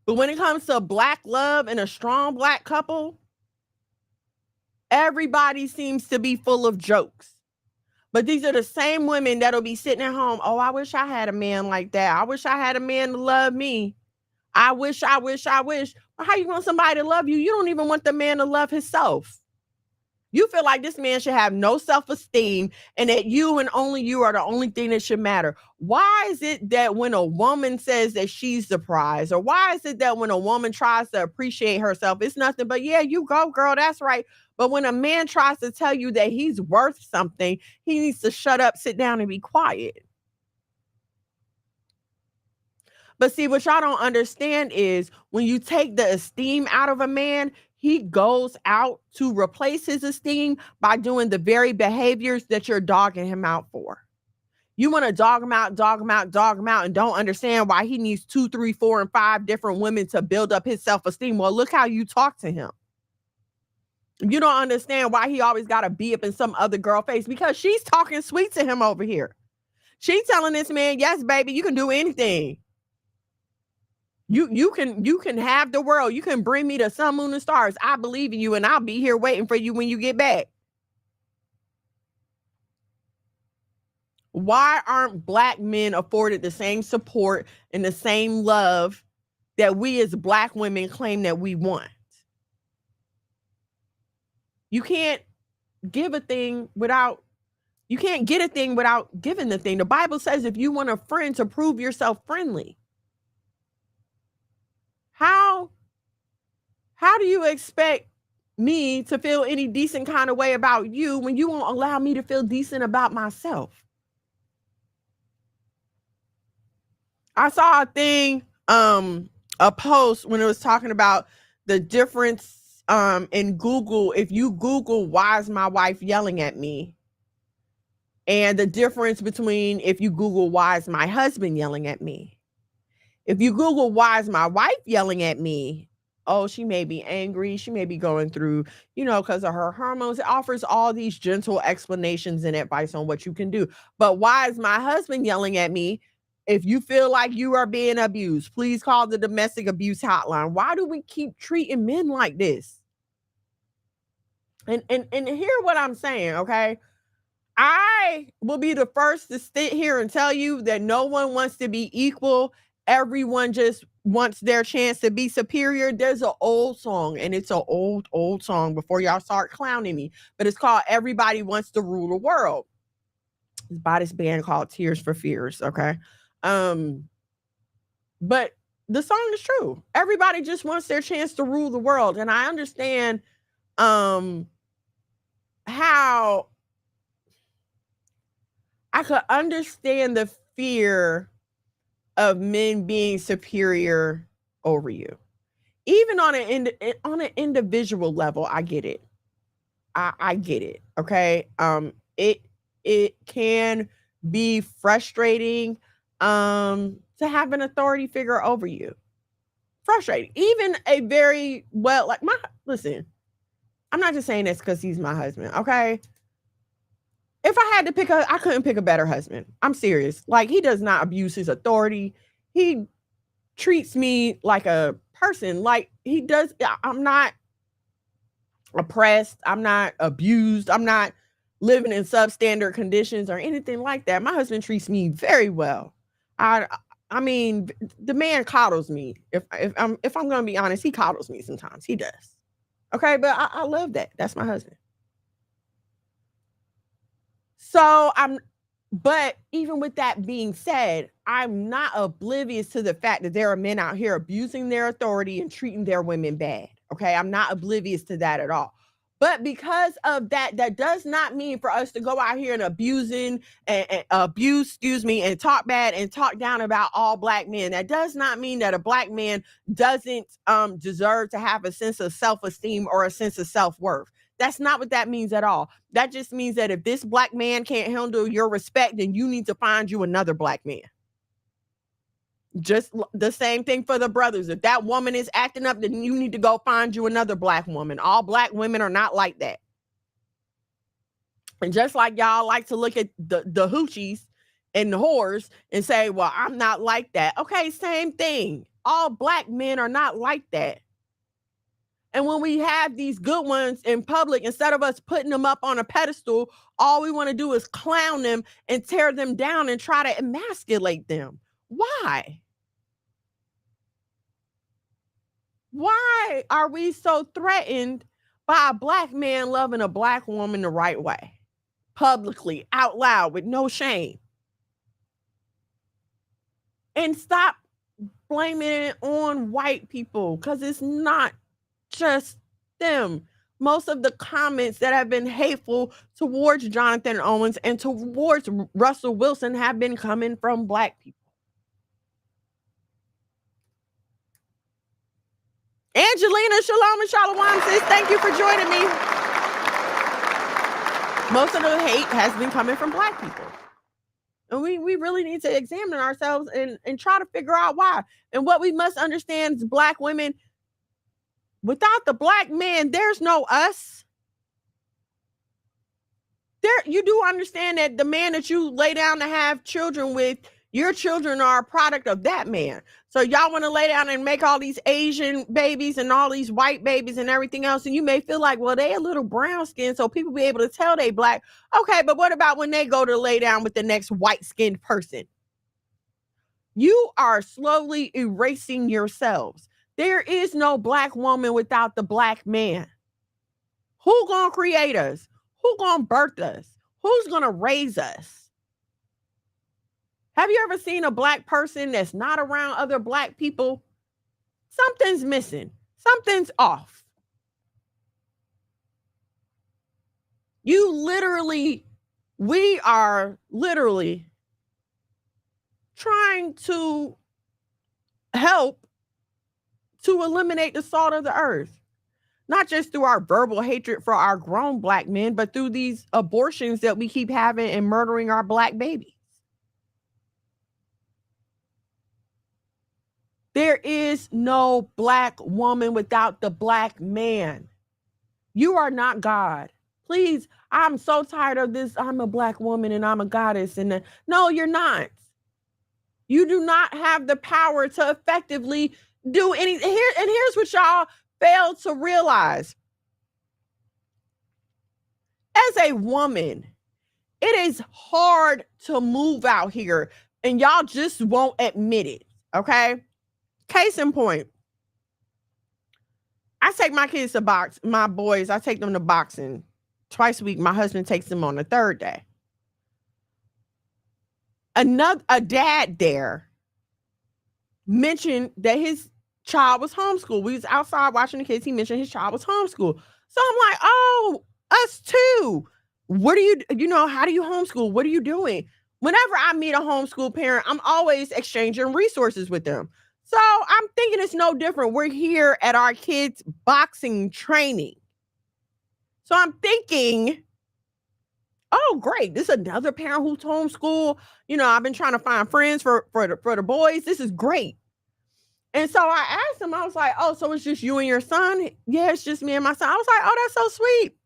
But when it comes to black love and a strong black couple, everybody seems to be full of jokes. But these are the same women that'll be sitting at home. Oh, I wish I had a man like that. I wish I had a man to love me. I wish. Well, how you want somebody to love you? You don't even want the man to love himself. You feel like this man should have no self-esteem and that you and only you are the only thing that should matter. Why is it that when a woman says that she's the prize, or why is it that when a woman tries to appreciate herself, it's nothing but, yeah, you go, girl, that's right. But when a man tries to tell you that he's worth something, he needs to shut up, sit down, and be quiet. But see, what y'all don't understand is when you take the esteem out of a man, he goes out to replace his esteem by doing the very behaviors that you're dogging him out for. You want to dog him out, and don't understand why he needs 2, 3, 4, and 5 different women to build up his self-esteem. Well, look how you talk to him. You don't understand why he always got to be up in some other girl face, because she's talking sweet to him over here. She's telling this man, yes, baby, you can do anything. You can have the world. You can bring me the sun, moon, and stars. I believe in you, and I'll be here waiting for you when you get back. Why aren't black men afforded the same support and the same love that we as black women claim that we want? You can't give a thing without, you can't get a thing without giving the thing. The Bible says if you want a friend, to prove yourself friendly. How do you expect me to feel any decent kind of way about you when you won't allow me to feel decent about myself? I saw a thing, a post when it was talking about the difference in Google. If you Google, why is my wife yelling at me? And the difference between if you Google, why is my husband yelling at me? If you Google, why is my wife yelling at me? Oh, she may be angry. She may be going through, because of her hormones. It offers all these gentle explanations and advice on what you can do. But why is my husband yelling at me? If you feel like you are being abused, please call the domestic abuse hotline. Why do we keep treating men like this? And hear what I'm saying, okay? I will be the first to sit here and tell you that no one wants to be equal. Everyone just wants their chance to be superior. There's an old song, and it's an old song before y'all start clowning me, but it's called Everybody Wants to Rule the World. It's by this band called Tears for Fears, okay? But the song is true. Everybody just wants their chance to rule the world, and I understand how I could understand the fear of men being superior over you. Even on an individual level, I get it. I get it. Okay. It can be frustrating to have an authority figure over you. Frustrating. Even a very listen, I'm not just saying this because he's my husband. Okay. If I had to pick I couldn't pick a better husband. I'm serious. Like, he does not abuse his authority. He treats me like a person. Like, he does. I'm not oppressed. I'm not abused. I'm not living in substandard conditions or anything like that. My husband treats me very well. I mean, the man coddles me. If I'm going to be honest, he coddles me sometimes. He does. Okay, but I love that. That's my husband. So but even with that being said, I'm not oblivious to the fact that there are men out here abusing their authority and treating their women bad. Okay. I'm not oblivious to that at all. But because of that, that does not mean for us to go out here and abuse, and talk bad and talk down about all Black men. That does not mean that a Black man doesn't deserve to have a sense of self-esteem or a sense of self-worth. That's not what that means at all. That just means that if this Black man can't handle your respect, then you need to find you another Black man. Just the same thing for the brothers. If that woman is acting up, then you need to go find you another Black woman. All Black women are not like that. And just like y'all like to look at the hoochies and the whores and say, well, I'm not like that. Okay, same thing. All Black men are not like that. And when we have these good ones in public, instead of us putting them up on a pedestal, all we want to do is clown them and tear them down and try to emasculate them. Why? Why are we so threatened by a Black man loving a Black woman the right way? Publicly, out loud, with no shame. And stop blaming it on white people, because it's not just them. Most of the comments that have been hateful towards Jonathan Owens and towards Russell Wilson have been coming from Black people. Angelina, shalom and shalom, sis. Thank you for joining me. Most of the hate has been coming from Black people. And we really need to examine ourselves and try to figure out why. And what we must understand is Black women, without the Black man, there's no us. You do understand that the man that you lay down to have children with, your children are a product of that man. So y'all want to lay down and make all these Asian babies and all these white babies and everything else. And you may feel like, well, they a little brown skin, so people be able to tell they Black. Okay, but what about when they go to lay down with the next white skinned person? You are slowly erasing yourselves. There is no Black woman without the Black man. Who gonna create us? Who gonna birth us? Who's gonna raise us? Have you ever seen a Black person that's not around other Black people? Something's missing. Something's off. We are literally trying to help to eliminate the salt of the earth. not just through our verbal hatred for our grown Black men, but through these abortions that we keep having and murdering our Black babies. There is no Black woman without the Black man. You are not God. Please, I'm so tired of this. I'm a Black woman and I'm a goddess. And no, you're not. You do not have the power to effectively do anything. Here's what y'all fail to realize. As a woman, it is hard to move out here, and y'all just won't admit it. Okay. Case in point, I take my kids to box, my boys, I take them to boxing twice a week. My husband takes them on the third day. A dad there mentioned that his child was homeschooled. We was outside watching the kids. He mentioned his child was homeschooled. So I'm like, oh, us too. What do you know, how do you homeschool? What are you doing? Whenever I meet a homeschool parent, I'm always exchanging resources with them. So I'm thinking it's no different. We're here at our kids' boxing training. So I'm thinking, oh, great. This is another parent who's homeschool. You know, I've been trying to find friends for the boys. This is great. And so I asked him, I was like, oh, so it's just you and your son? Yeah, it's just me and my son. I was like, oh, that's so sweet.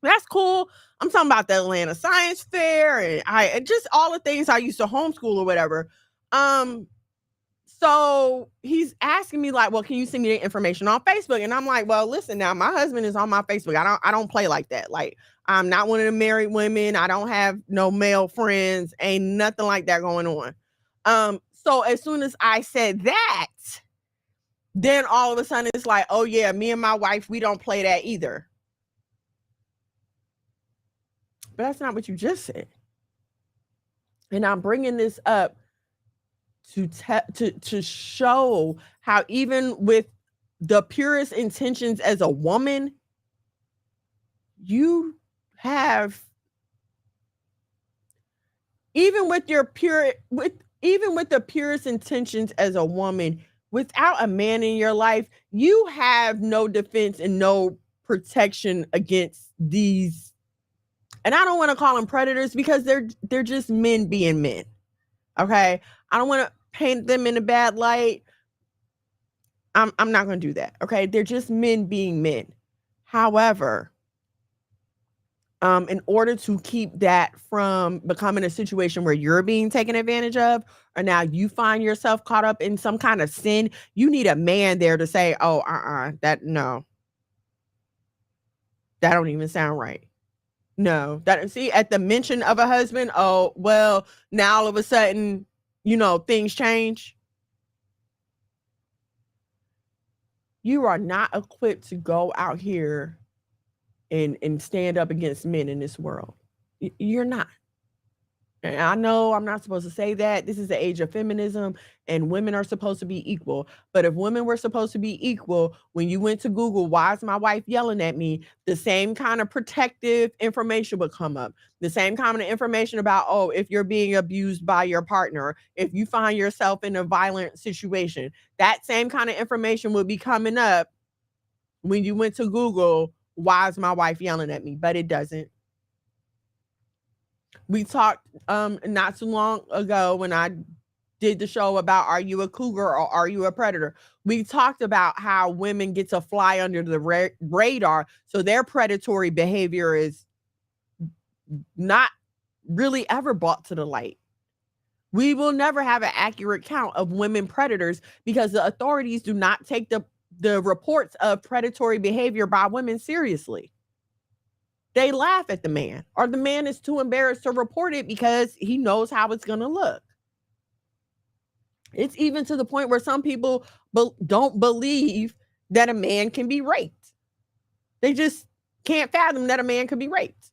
That's cool. I'm talking about the Atlanta Science Fair and just all the things I used to homeschool or whatever. So he's asking me like, well, can you send me the information on Facebook? And I'm like, well, listen now, my husband is on my Facebook. I don't play like that. Like, I'm not one of the married women. I don't have no male friends. Ain't nothing like that going on. So as soon as I said that, then all of a sudden it's like, oh yeah, me and my wife, we don't play that either. But that's not what you just said. And I'm bringing this up to show how even with the purest intentions as a woman, you have, even with the purest intentions as a woman, without a man in your life, you have no defense and no protection against these. And I don't want to call them predators because they're just men being men. Okay. I don't want to paint them in a bad light. I'm not going to do that. Okay. They're just men being men. However, in order to keep that from becoming a situation where you're being taken advantage of, or now you find yourself caught up in some kind of sin, you need a man there to say, oh, that don't even sound right. No, see, at the mention of a husband, oh, well, now all of a sudden, you know, things change. You are not equipped to go out here and stand up against men in this world. You're not. And I know I'm not supposed to say that. This is the age of feminism and women are supposed to be equal. But if women were supposed to be equal, when you went to Google, why is my wife yelling at me? The same kind of protective information would come up. The same kind of information about, oh, if you're being abused by your partner, if you find yourself in a violent situation, that same kind of information would be coming up when you went to Google, why is my wife yelling at me? But it doesn't. We talked not too long ago when I did the show about are you a cougar or are you a predator? We talked about how women get to fly under the radar, so their predatory behavior is not really ever brought to the light. We will never have an accurate count of women predators because the authorities do not take the reports of predatory behavior by women seriously. They laugh at the man, or the man is too embarrassed to report it because he knows how it's going to look. It's even to the point where some people don't believe that a man can be raped. They just can't fathom that a man could be raped.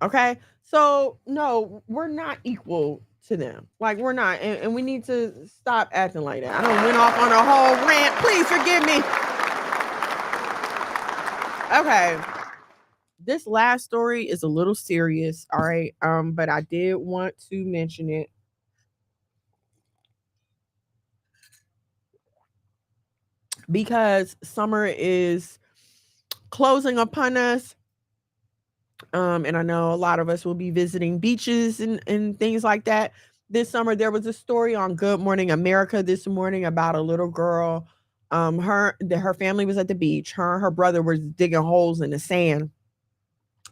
Okay? So, no, we're not equal to them. Like, we're not. And we need to stop acting like that. I don't went off on a whole rant. Please forgive me. Okay. This last story is a little serious, all right? But I did want to mention it. because summer is closing upon us. And I know a lot of us will be visiting beaches and things like that this summer. There was a story on Good Morning America this morning about a little girl. Her family was at the beach. Her and her brother were digging holes in the sand,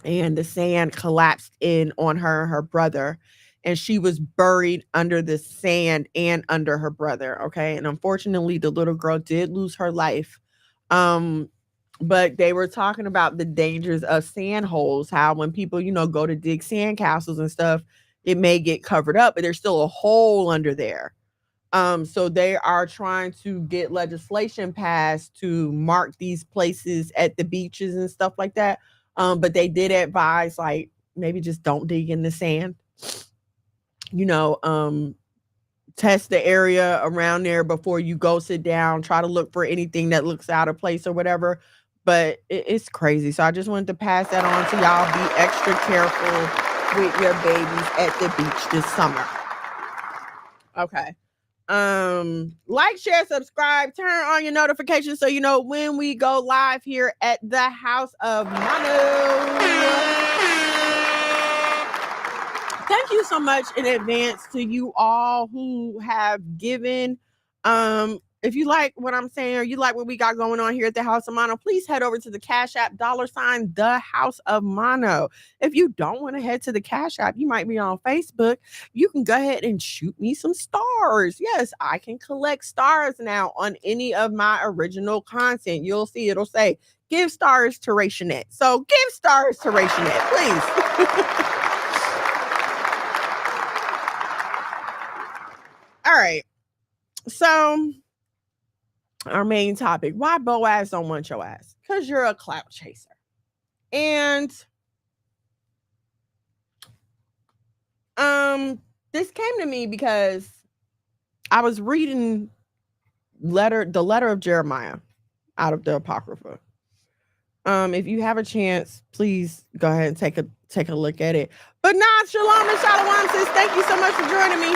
and the sand collapsed in on her and her brother, and she was buried under the sand and under her brother. Okay, and unfortunately, the little girl did lose her life. Um, but they were talking about the dangers of sand holes, how when people, go to dig sand castles and stuff, it may get covered up, but there's still a hole under there. So they are trying to get legislation passed to mark these places at the beaches and stuff like that. But they did advise, like, maybe just don't dig in the sand. You know, test the area around there before you go sit down. Try to look for anything that looks out of place or whatever. But it's crazy. So I just wanted to pass that on to y'all. Be extra careful with your babies at the beach this summer. Okay. Like, share, subscribe, turn on your notifications so you know when we go live here at the House of Mono. Thank you so much in advance to you all who have given. If you like what I'm saying, or you like what we got going on here at the House of Mono, please head over to the Cash App, $ the House of Mono. If you don't want to head to the Cash App, you might be on Facebook. You can go ahead and shoot me some stars. Yes, I can collect stars now on any of my original content. You'll see it'll say, give stars to Raytionette. So give stars to Raytionette, please. All right. So our main topic, why Boaz don't want your ass? Because you're a clout chaser. And this came to me because I was reading the letter of Jeremiah out of the Apocrypha. If you have a chance, please go ahead and take a look at it. But nah, shalom and shalom, sis. Thank you so much for joining me.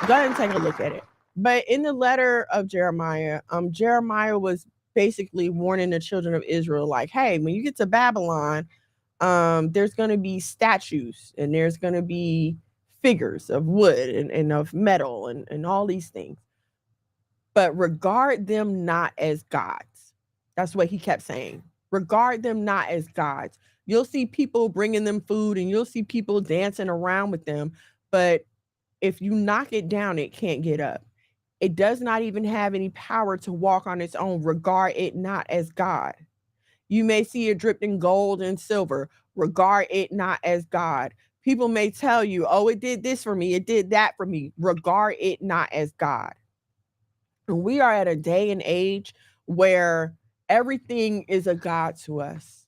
Go ahead and take a look at it. But in the letter of Jeremiah, Jeremiah was basically warning the children of Israel, like, hey, when you get to Babylon, there's going to be statues and there's going to be figures of wood and of metal and all these things. But regard them not as gods. That's what he kept saying. Regard them not as gods. You'll see people bringing them food and you'll see people dancing around with them. But if you knock it down, it can't get up. It does not even have any power to walk on its own. Regard it not as God. You may see it dripped in gold and silver. Regard it not as God. People may tell you, oh, it did this for me. It did that for me. Regard it not as God. And we are at a day and age where everything is a God to us.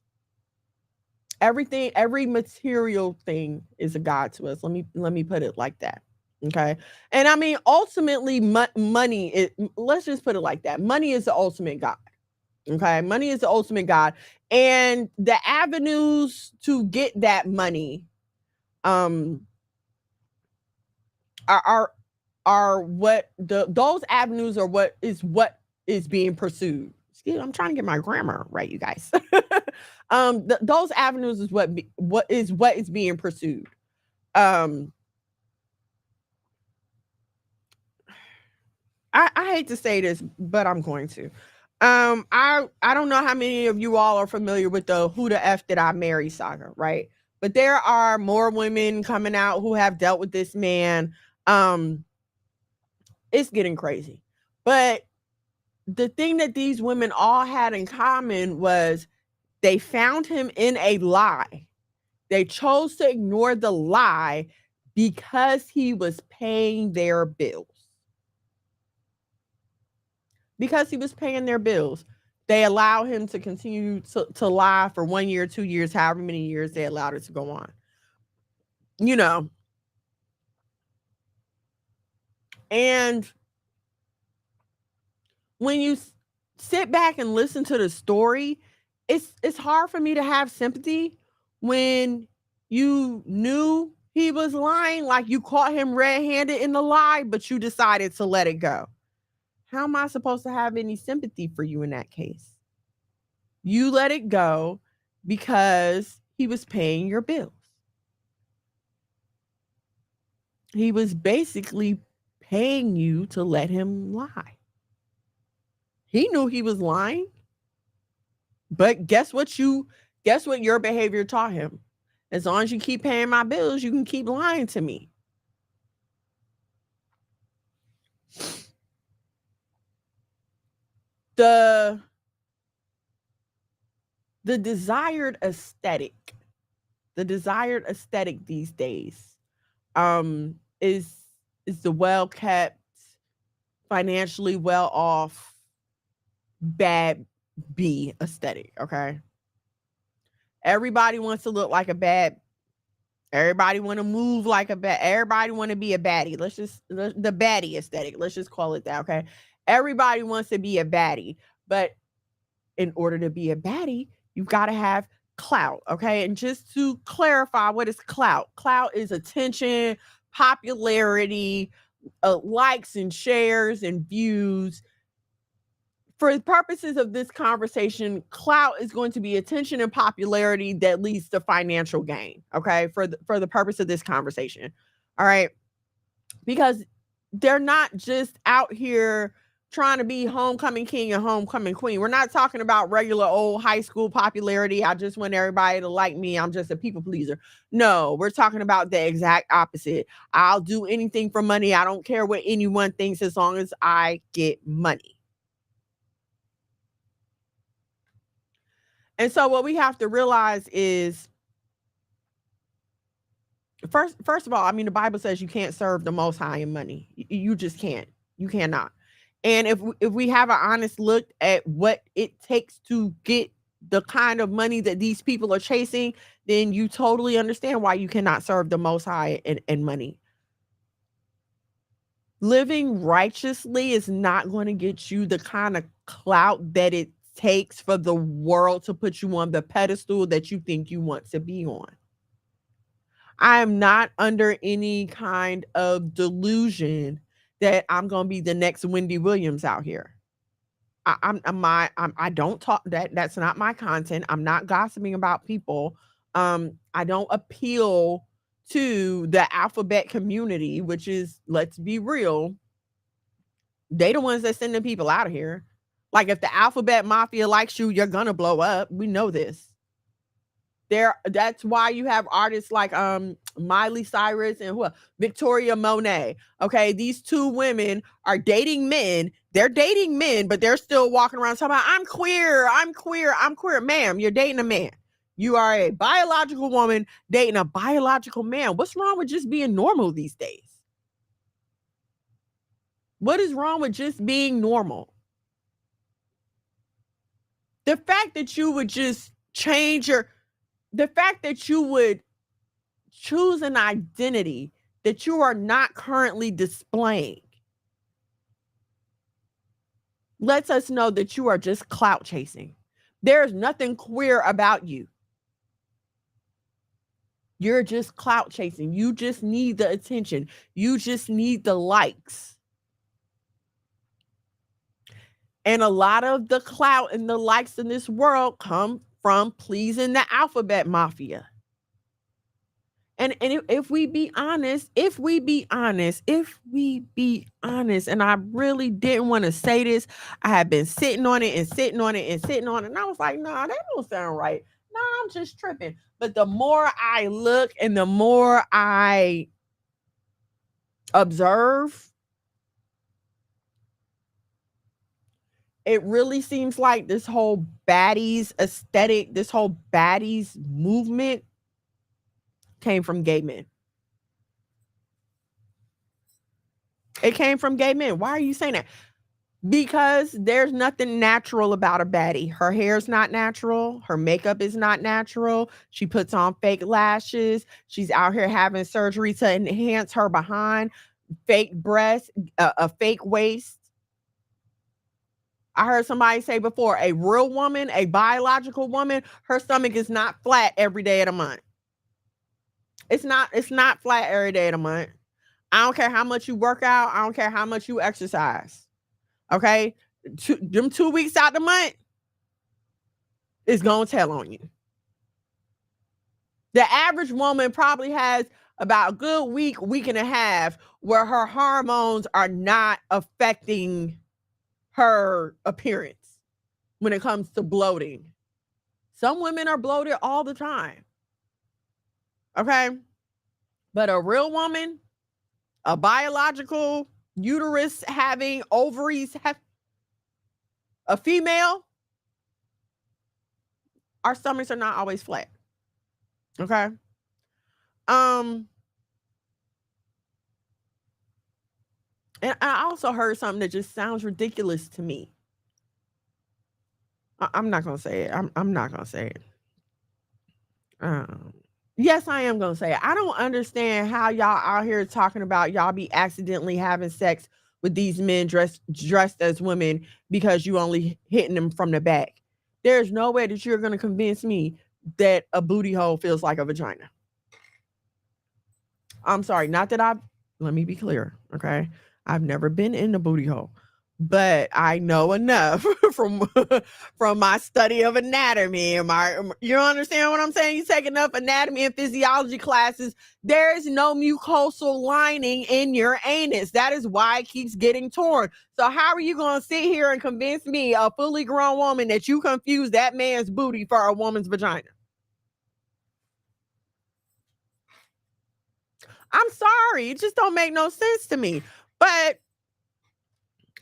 Every material thing is a God to us. Let me put it like that. Okay. And I mean, ultimately, money, let's just put it like that. Money is the ultimate God. Okay. Money is the ultimate God. And the avenues to get that money are what those avenues are what is being pursued. Excuse me, I'm trying to get my grammar right, you guys. Those avenues is what is being pursued. I hate to say this, but I'm going to. I don't know how many of you all are familiar with the Who the F Did I Marry saga, right? But there are more women coming out who have dealt with this man. It's getting crazy. But the thing that these women all had in common was they found him in a lie. They chose to ignore the lie because he was paying their bills. Because he was paying their bills, they allow him to continue to lie for 1 year, 2 years, however many years they allowed it to go on. You know. And when you sit back and listen to the story, it's hard for me to have sympathy when you knew he was lying, like you caught him red-handed in the lie, but you decided to let it go. How am I supposed to have any sympathy for you in that case? You let it go because he was paying your bills. He was basically paying you to let him lie. He knew he was lying. But guess what your behavior taught him? As long as you keep paying my bills, you can keep lying to me. The desired aesthetic these days is the well-kept, financially well-off, bad B aesthetic, okay? Everybody wants to look like a bad. Everybody want to move like a bad. Everybody want to be a baddie. The baddie aesthetic. Let's just call it that, okay? Everybody wants to be a baddie, but in order to be a baddie, you've got to have clout, okay? And just to clarify, what is clout? Clout is attention, popularity, likes and shares and views. For the purposes of this conversation, clout is going to be attention and popularity that leads to financial gain, okay? For the purpose of this conversation, all right? Because they're not just out here trying to be homecoming king and homecoming queen. We're not talking about regular old high school popularity. I just want everybody to like me. I'm just a people pleaser. No, we're talking about the exact opposite. I'll do anything for money. I don't care what anyone thinks as long as I get money. And so what we have to realize is, first of all, I mean, the Bible says you can't serve the Most High in money. You just can't. You cannot. And if we have an honest look at what it takes to get the kind of money that these people are chasing, then you totally understand why you cannot serve the Most High in money. Living righteously is not going to get you the kind of clout that it takes for the world to put you on the pedestal that you think you want to be on. I am not under any kind of delusion that I'm going to be the next Wendy Williams out here. I don't talk that's not my content. I'm not gossiping about people. I don't appeal to the alphabet community, which is, let's be real, they the ones that send the people out of here. Like, if the alphabet mafia likes you, you're gonna blow up. We know this. That's why you have artists like Miley Cyrus and Victoria Monet. Okay, these two women are dating men. They're dating men, but they're still walking around talking about, I'm queer. Ma'am, you're dating a man. You are a biological woman dating a biological man. What's wrong with just being normal these days? What is wrong with just being normal? The fact that you would just the fact that you would choose an identity that you are not currently displaying lets us know that you are just clout chasing. There's nothing queer about you. You're just clout chasing. You just need the attention. You just need the likes. And a lot of the clout and the likes in this world come from pleasing the alphabet mafia. And if we be honest, and I really didn't want to say this, I had been sitting on it, and I was like, nah, that don't sound right. Nah, I'm just tripping. But the more I look and the more I observe, it really seems like this whole baddies aesthetic, this whole baddies movement came from gay men. It came from gay men. Why are you saying that? Because there's nothing natural about a baddie. Her hair's not natural. Her makeup is not natural. She puts on fake lashes. She's out here having surgery to enhance her behind, fake breasts, a fake waist. I heard somebody say before, a real woman, a biological woman, her stomach is not flat every day of the month. It's not flat every day of the month. I don't care how much you work out. I don't care how much you exercise. Okay? Them 2 weeks out the month is going to tell on you. The average woman probably has about a good week and a half where her hormones are not affecting her appearance when it comes to bloating. Some women are bloated all the time. Okay? But a real woman, a biological uterus having ovaries, a female, our stomachs are not always flat. Okay? And I also heard something that just sounds ridiculous to me. I'm not gonna say it. I'm not gonna say it. Yes, I am gonna say it. I don't understand how y'all out here talking about y'all be accidentally having sex with these men dressed as women because you only hitting them from the back. There's no way that you're gonna convince me that a booty hole feels like a vagina. I'm sorry, not that let me be clear, okay? I've never been in the booty hole, but I know enough from my study of anatomy and you understand what I'm saying? You take enough anatomy and physiology classes, there is no mucosal lining in your anus. That is why it keeps getting torn. So how are you going to sit here and convince me, a fully grown woman, that you confuse that man's booty for a woman's vagina? I'm sorry. It just don't make no sense to me. But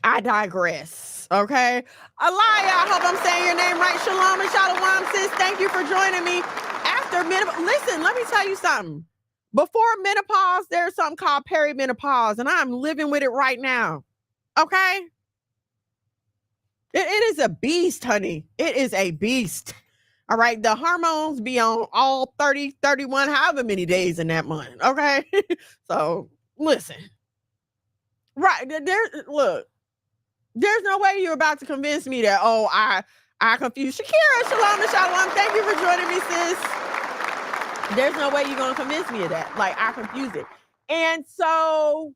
I digress. Okay. Alaya, I hope I'm saying your name right. Shalom and shalom, sis. Thank you for joining me. After menopause, listen, let me tell you something. Before menopause, there's something called perimenopause, and I'm living with it right now. Okay. It is a beast, honey. It is a beast. All right. The hormones be on all 30, 31, however many days in that month. Okay. So listen. Right. Look, there's no way you're about to convince me that, oh, I confused Shakira. Shalom and shalom. Thank you for joining me, sis. There's no way you're going to convince me of that. Like, I confused it. And so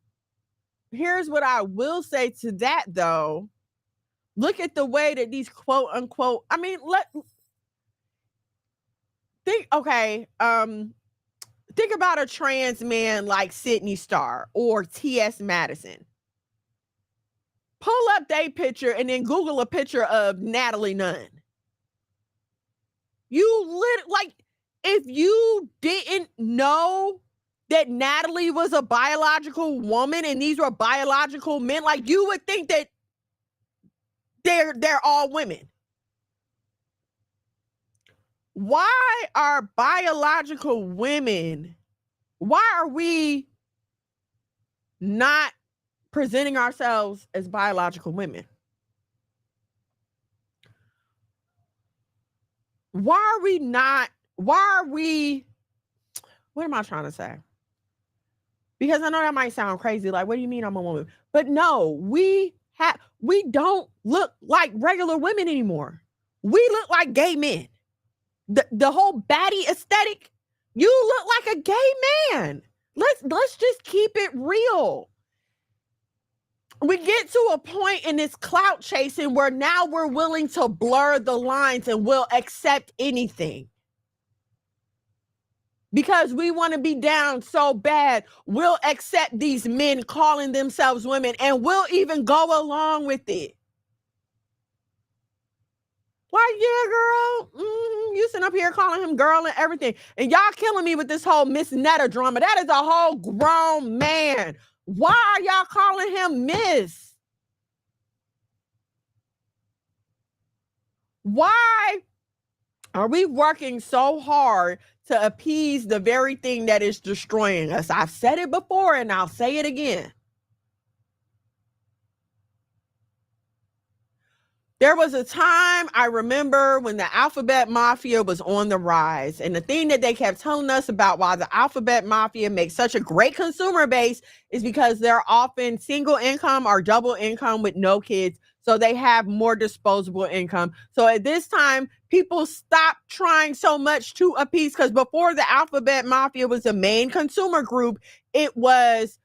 here's what I will say to that, though. Look at the way that these quote unquote, I mean, think about a trans man like Sydney Starr or T.S. Madison. Pull up their picture and then Google a picture of Natalie Nunn. If you didn't know that Natalie was a biological woman and these were biological men, like, you would think that they're all women. Why are biological women, why are we not presenting ourselves as biological women? What am I trying to say? Because I know that might sound crazy. Like, what do you mean I'm a woman? But no, we don't look like regular women anymore. We look like gay men. The whole baddie aesthetic, you look like a gay man. Let's just keep it real. We get to a point in this clout chasing where now we're willing to blur the lines and we'll accept anything. Because we want to be down so bad, we'll accept these men calling themselves women and we'll even go along with it. Like, yeah, girl, you sitting up here calling him girl and everything. And y'all killing me with this whole Miss Netta drama. That is a whole grown man. Why are y'all calling him Miss? Why are we working so hard to appease the very thing that is destroying us? I've said it before and I'll say it again. There was a time I remember when the alphabet mafia was on the rise. And the thing that they kept telling us about why the alphabet mafia makes such a great consumer base is because they're often single income or double income with no kids. So they have more disposable income. So at this time, people stopped trying so much to appease, because before the alphabet mafia was the main consumer group, it was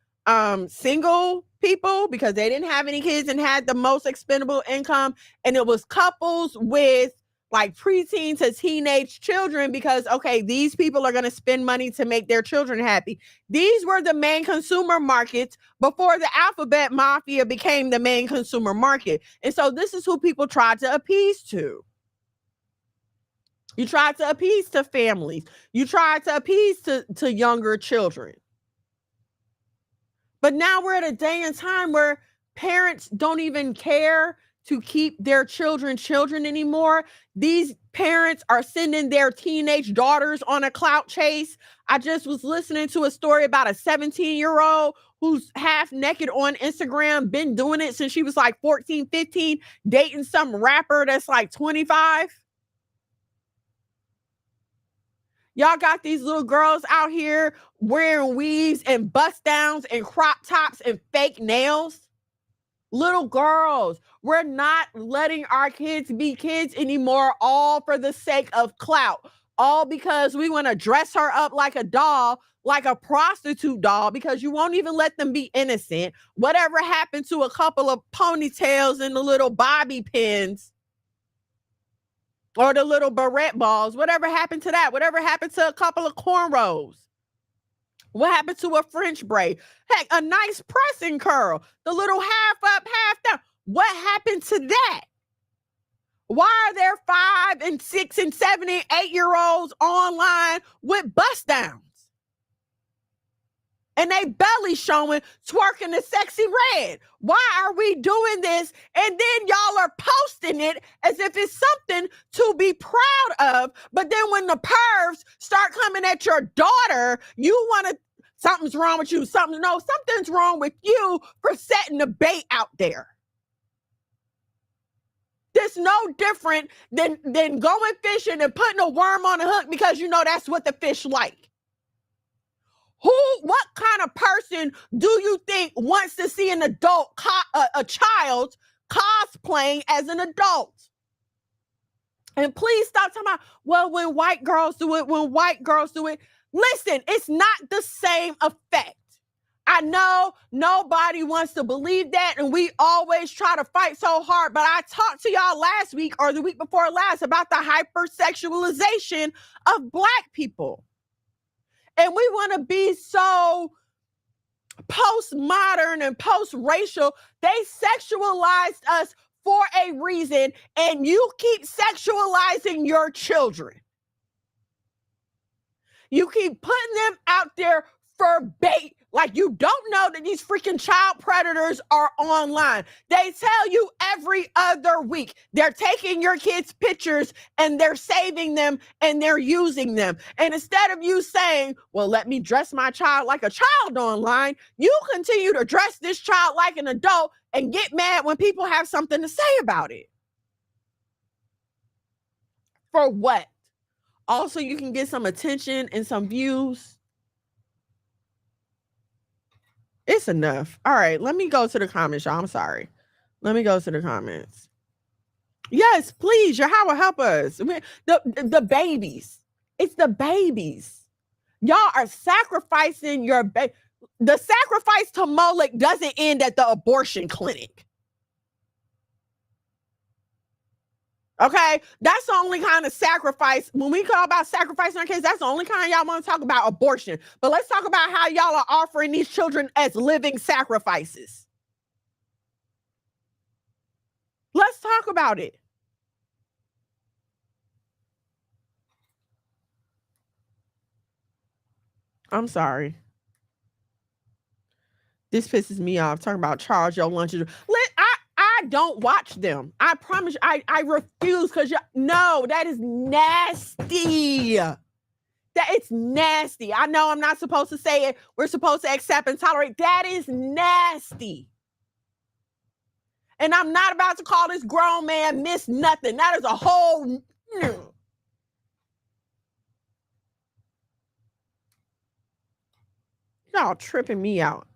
single people because they didn't have any kids and had the most expendable income. And it was couples with like preteen to teenage children because, okay, these people are going to spend money to make their children happy. These were the main consumer markets before the alphabet mafia became the main consumer market. And so this is who people tried to appease to. You tried to appease to families. You tried to appease to younger children. But now we're at a day and time where parents don't even care to keep their children anymore. These parents are sending their teenage daughters on a clout chase. I just was listening to a story about a 17-year-old who's half naked on Instagram, been doing it since she was like 14, 15, dating some rapper that's like 25. Y'all got these little girls out here wearing weaves and bust downs and crop tops and fake nails. Little girls, we're not letting our kids be kids anymore, all for the sake of clout, all because we want to dress her up like a doll, like a prostitute doll, because you won't even let them be innocent. Whatever happened to a couple of ponytails and the little bobby pins or the little barrette balls? Whatever happened to that? Whatever happened to a couple of cornrows? What happened to a French braid? Heck, a nice pressing curl, the little half up, half down. What happened to that? Why are there 5 and 6 and 7 and 8-year-olds online with bust downs? And they belly showing, twerking the sexy red. Why are we doing this? And then y'all are posting it as if it's something to be proud of. But then when the pervs start coming at your daughter, you want to, something's wrong with you. Something's wrong with you for setting the bait out there. It's no different than going fishing and putting a worm on a hook because you know that's what the fish like. What kind of person do you think wants to see an adult, a child cosplaying as an adult? And please stop talking about, well, when white girls do it. Listen, it's not the same effect. I know nobody wants to believe that, and we always try to fight so hard, but I talked to y'all last week or the week before last about the hypersexualization of Black people. And we want to be so postmodern and post-racial. They sexualized us for a reason, and you keep sexualizing your children. You keep putting them out there for bait. Like you don't know that these freaking child predators are online. They tell you every other week they're taking your kids' pictures and they're saving them and they're using them. And instead of you saying, well, let me dress my child like a child online, you continue to dress this child like an adult and get mad when people have something to say about it. For what? Also, you can get some attention and some views. It's enough. All right, let me go to the comments, y'all. I'm sorry. Let me go to the comments. Yes, please, Yahweh, help us. The babies. It's the babies. Y'all are sacrificing your baby. The sacrifice to Molech doesn't end at the abortion clinic. Okay, that's the only kind of sacrifice. When we talk about sacrificing our kids, that's the only kind y'all want to talk about abortion. But let's talk about how y'all are offering these children as living sacrifices. Let's talk about it. I'm sorry. This pisses me off. Talking about charge your lunches. I don't watch them. I promise you, I refuse because no, that is nasty. It's nasty. I know I'm not supposed to say it. We're supposed to accept and tolerate. That is nasty. And I'm not about to call this grown man Miss Nothing. That is a whole. Y'all tripping me out.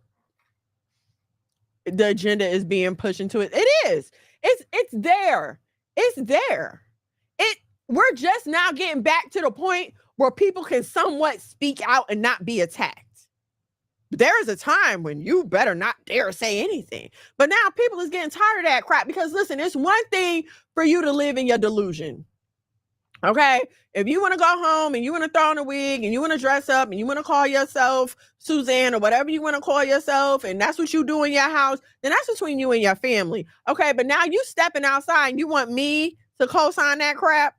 The agenda is being pushed into it. It is. It's there. It's there. We're just now getting back to the point where people can somewhat speak out and not be attacked. There is a time when you better not dare say anything. But now people is getting tired of that crap because listen, it's one thing for you to live in your delusion. Okay, if you want to go home and you want to throw on a wig and you want to dress up and you want to call yourself Suzanne or whatever you want to call yourself, and that's what you do in your house, then that's between you and your family. Okay, but now you stepping outside and you want me to co-sign that crap?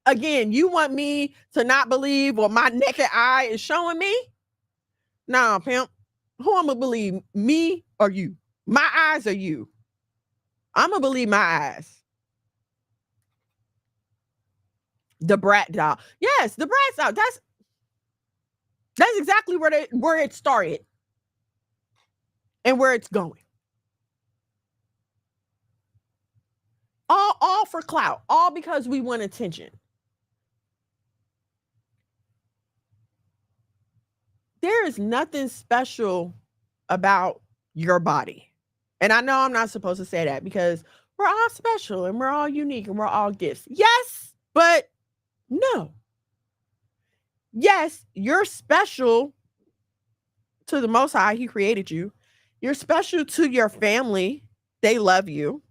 Again, you want me to not believe what my naked eye is showing me? Nah, pimp. Who I'm going to believe, me or you? My eyes or you? I'm going to believe my eyes. The brat doll. Yes, the brat doll. That's exactly where it started and where it's going. All for clout. All because we want attention. There is nothing special about your body. And I know I'm not supposed to say that because we're all special and we're all unique and we're all gifts. Yes, but no. Yes, you're special to the Most High. He created you. You're special to your family. They love you.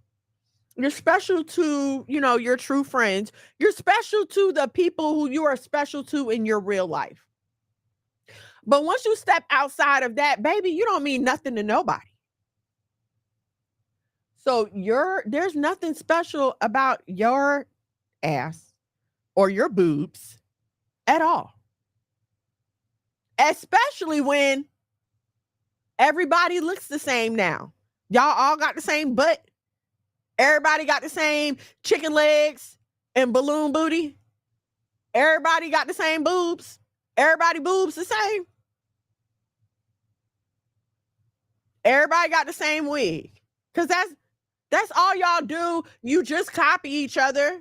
You're special to, your true friends. You're special to the people who you are special to in your real life. But once you step outside of that, baby, you don't mean nothing to nobody. So there's nothing special about your ass or your boobs at all. Especially when everybody looks the same now. Y'all all got the same butt. Everybody got the same chicken legs and balloon booty. Everybody got the same boobs. Everybody boobs the same. Everybody got the same wig. Because that's all y'all do. You just copy each other.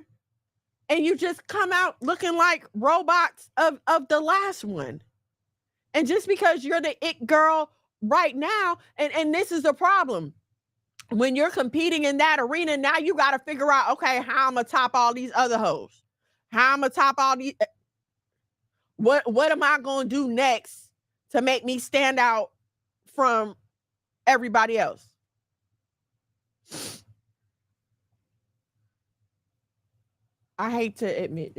And you just come out looking like robots of the last one. And just because you're the it girl right now, and this is the problem. When you're competing in that arena, now you got to figure out, okay, how I'm going to top all these other hoes. How I'm going to top all these. What am I going to do next to make me stand out from everybody else? I hate to admit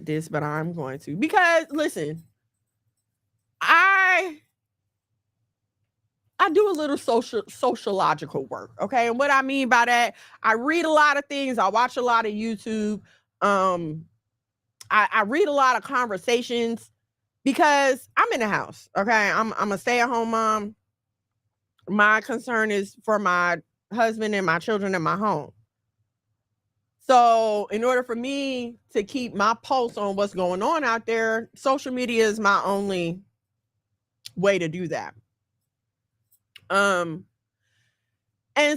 this, but I'm going to. Because, listen, I do a little sociological work, okay? And what I mean by that, I read a lot of things. I watch a lot of YouTube. I read a lot of conversations because I'm in the house, okay? I'm a stay-at-home mom. My concern is for my husband and my children in my home. So in order for me to keep my pulse on what's going on out there, social media is my only way to do that. And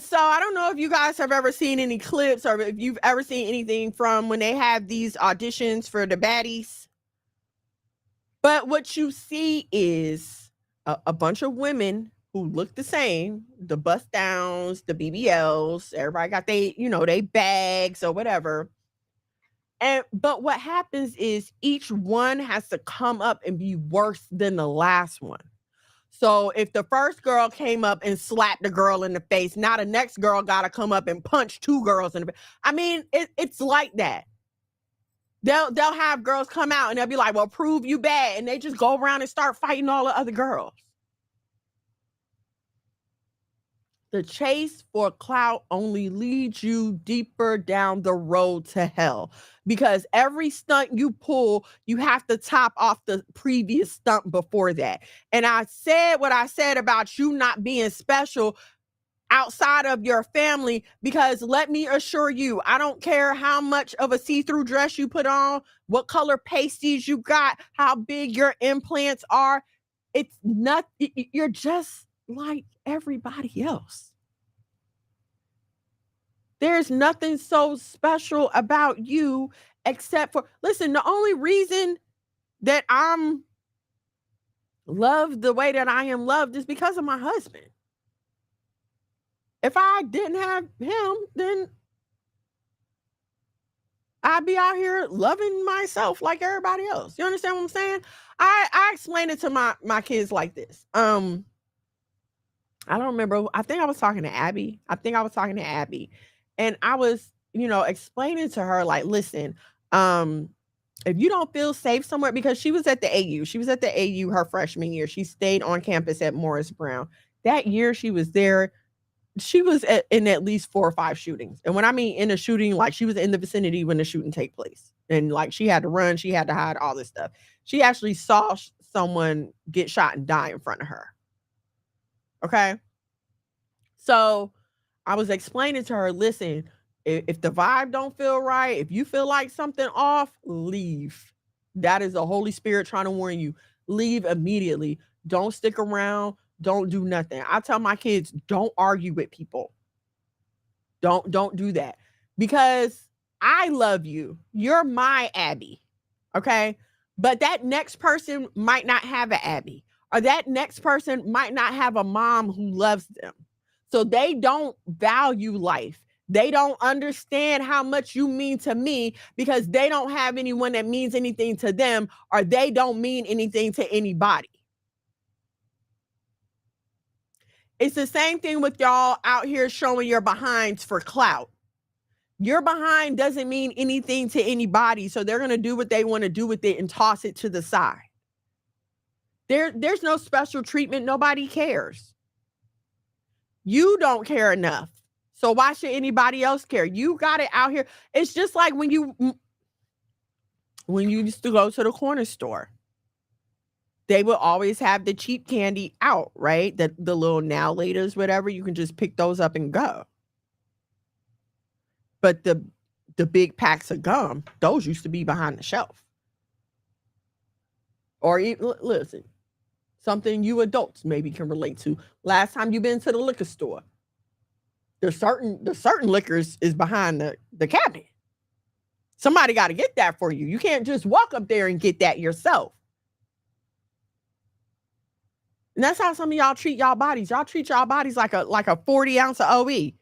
so I don't know if you guys have ever seen any clips or if you've ever seen anything from when they have these auditions for the baddies. But what you see is a bunch of women who look the same, the bust downs, the BBLs, everybody got they bags or whatever. But what happens is each one has to come up and be worse than the last one. So if the first girl came up and slapped the girl in the face, now the next girl got to come up and punch two girls in the face. I mean, it's like that. They'll have girls come out and they'll be like, well, prove you bad. And they just go around and start fighting all the other girls. The chase for clout only leads you deeper down the road to hell because every stunt you pull, you have to top off the previous stunt before that. And I said what I said about you not being special outside of your family, because let me assure you, I don't care how much of a see-through dress you put on, what color pasties you got, how big your implants are. It's not, you're just like everybody else. There's nothing so special about you except for, listen, the only reason that I'm loved the way that I am loved is because of my husband. If I didn't have him, then I'd be out here loving myself like everybody else. You understand what I'm saying? I explain it to my kids like this. I don't remember. I think I was talking to Abby. And I was, explaining to her, like, listen, if you don't feel safe somewhere, because she was at the AU. She was at the AU her freshman year. She stayed on campus at Morris Brown. That year she was there, she was in at least 4 or 5 shootings. And when I mean in a shooting, like, she was in the vicinity when the shooting take place. And like, she had to run, she had to hide, all this stuff. She actually saw someone get shot and die in front of her. Okay. So I was explaining to her, listen, if the vibe don't feel right, if you feel like something off, leave. That is the Holy Spirit trying to warn you. Leave immediately. Don't stick around. Don't do nothing. I tell my kids, don't argue with people. Don't do that, because I love you. You're my Abby. Okay. But that next person might not have an Abby, or that next person might not have a mom who loves them. So they don't value life. They don't understand how much you mean to me, because they don't have anyone that means anything to them, or they don't mean anything to anybody. It's the same thing with y'all out here showing your behinds for clout. Your behind doesn't mean anything to anybody, so they're going to do what they want to do with it and toss it to the side. There's no special treatment. Nobody cares. You don't care enough. So why should anybody else care? You got it out here. It's just like when you used to go to the corner store. They will always have the cheap candy out, right? The little now laters, whatever. You can just pick those up and go. But the big packs of gum, those used to be behind the shelf. Or listen, something you adults maybe can relate to. Last time you've been to the liquor store, the certain liquors is behind the cabinet. Somebody got to get that for you. You can't just walk up there and get that yourself. And that's how some of y'all treat y'all bodies. Y'all treat y'all bodies like a 40 ounce of OE.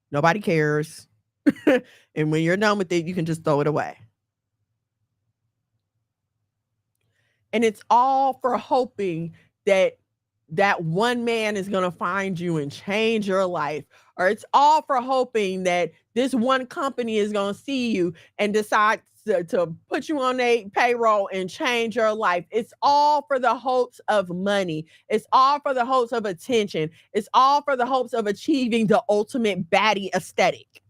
Nobody cares. And when you're done with it, you can just throw it away. And it's all for hoping that one man is going to find you and change your life. Or it's all for hoping that this one company is going to see you and decide to put you on a payroll and change your life. It's all for the hopes of money. It's all for the hopes of attention. It's all for the hopes of achieving the ultimate baddie aesthetic.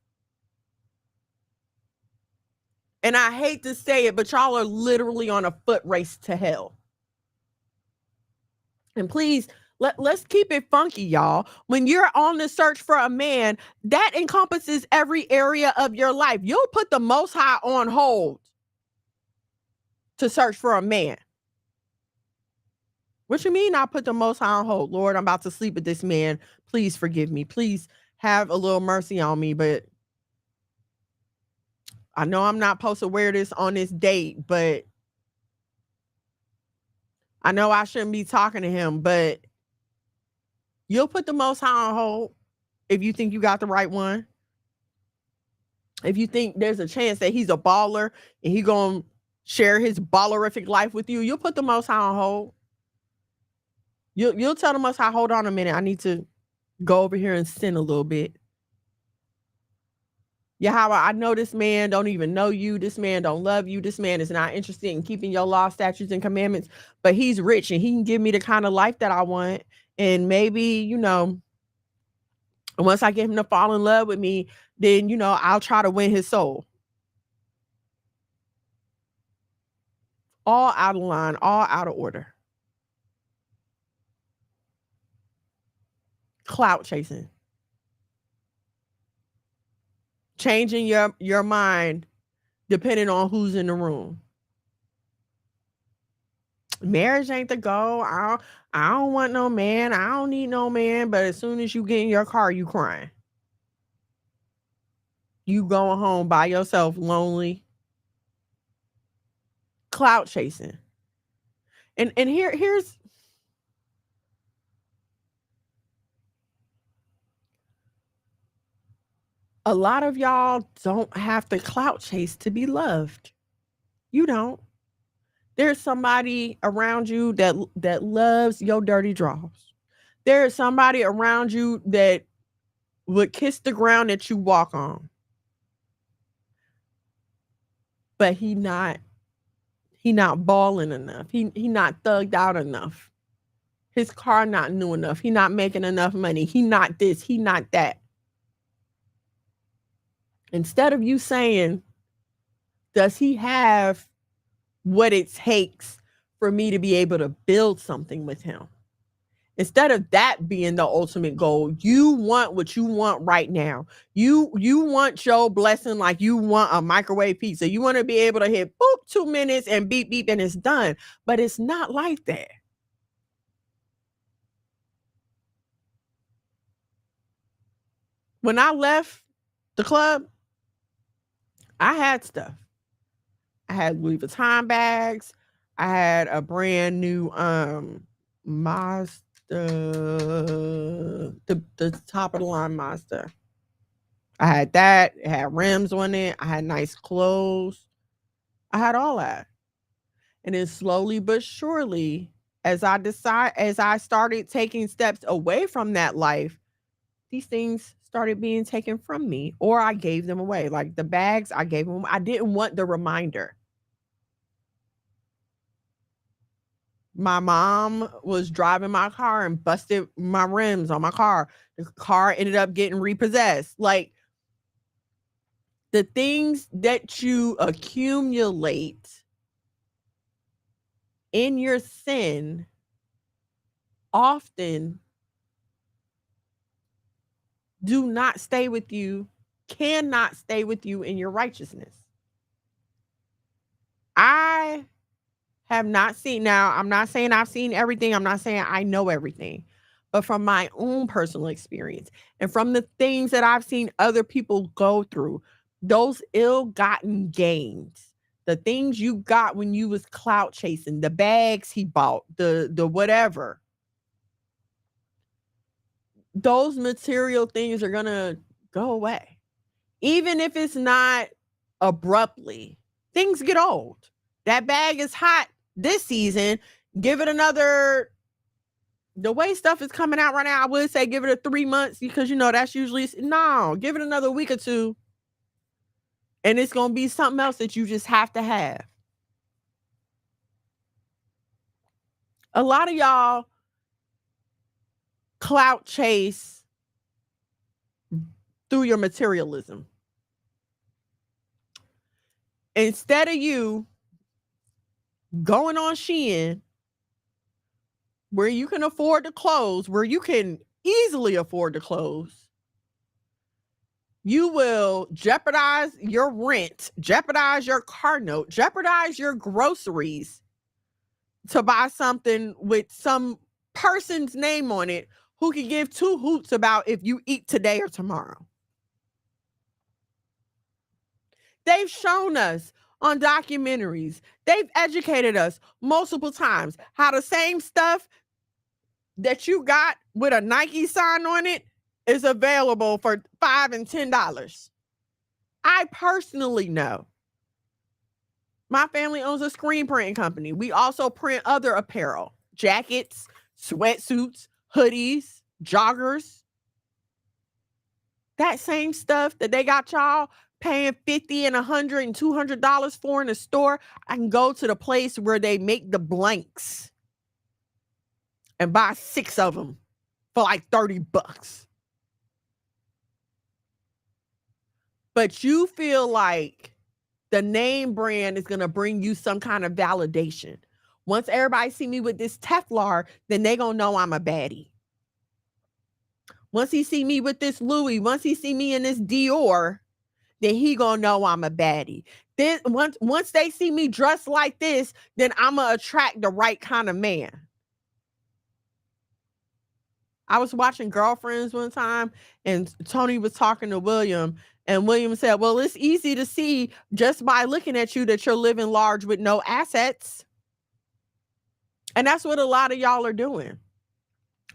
And I hate to say it, but y'all are literally on a foot race to hell. And please, let's keep it funky, y'all. When you're on the search for a man, that encompasses every area of your life. You'll put the Most High on hold to search for a man. What you mean I put the Most High on hold? Lord, I'm about to sleep with this man. Please forgive me. Please have a little mercy on me. But I know I'm not supposed to wear this on this date, but I know I shouldn't be talking to him, but you'll put the Most High on hold if you think you got the right one. If you think there's a chance that he's a baller and he's going to share his ballerific life with you, you'll put the Most High on hold. You'll tell the Most High, hold on a minute, I need to go over here and sin a little bit. Yahweh, I know this man don't even know you. This man don't love you. This man is not interested in keeping your law, statutes, and commandments, but he's rich and he can give me the kind of life that I want. And maybe, once I get him to fall in love with me, then, I'll try to win his soul. All out of line, all out of order. Clout chasing. Changing your mind depending on who's in the room. Marriage ain't the goal. I don't want no man. I don't need no man. But as soon as you get in your car, you crying. You going home by yourself, lonely. Clout chasing. And here's A lot of y'all don't have to clout chase to be loved. You don't. There's somebody around you that loves your dirty draws. There is somebody around you that would kiss the ground that you walk on. But he not balling enough. He not thugged out enough. His car not new enough. He not making enough money. He not this, he not that. Instead of you saying, does he have what it takes for me to be able to build something with him? Instead of that being the ultimate goal, you want what you want right now. You want your blessing like you want a microwave pizza. You want to be able to hit boop 2 minutes and beep beep and it's done. But it's not like that. When I left the club, I had stuff. I had Louis Vuitton bags. I had a brand new Mazda, the top of the line Mazda. I had that. It had rims on it. I had nice clothes. I had all that. And then slowly but surely, as I started taking steps away from that life, these things started being taken from me, or I gave them away. Like the bags, I gave them. I didn't want the reminder. My mom was driving my car and busted my rims on my car. The car ended up getting repossessed. Like the things that you accumulate in your sin often do not stay with you, cannot stay with you in your righteousness. I have not seen, now I'm not saying I've seen everything, I'm not saying I know everything, but from my own personal experience and from the things that I've seen other people go through, those ill-gotten gains, the things you got when you was clout chasing, the bags he bought, the whatever, those material things are gonna go away. Even if it's not abruptly, things get old. That bag is hot this season. Give it another, the way stuff is coming out right now, I would say give it a 3 months because that's usually, no, give it another week or two. And it's going to be something else that you just have to have. A lot of y'all clout chase through your materialism. Instead of you going on Shein, where you can afford the clothes, where you can easily afford the clothes, you will jeopardize your rent, jeopardize your car note, jeopardize your groceries to buy something with some person's name on it who can give two hoots about if you eat today or tomorrow. They've shown us on documentaries, they've educated us multiple times how the same stuff that you got with a Nike sign on it is available for $5 and $10. I personally know. My family owns a screen printing company. We also print other apparel, jackets, sweatsuits, hoodies, joggers. That same stuff that they got y'all paying $50 and $100 and $200 for in the store, I can go to the place where they make the blanks and buy 6 of them for like $30. But you feel like the name brand is going to bring you some kind of validation. Once everybody see me with this Teflar, then they going to know I'm a baddie. Once he see me with this Louis, once he see me in this Dior, then he going to know I'm a baddie. Then once they see me dressed like this, then I'm going to attract the right kind of man. I was watching Girlfriends one time and Tony was talking to William and William said, well, it's easy to see just by looking at you that you're living large with no assets. And that's what a lot of y'all are doing.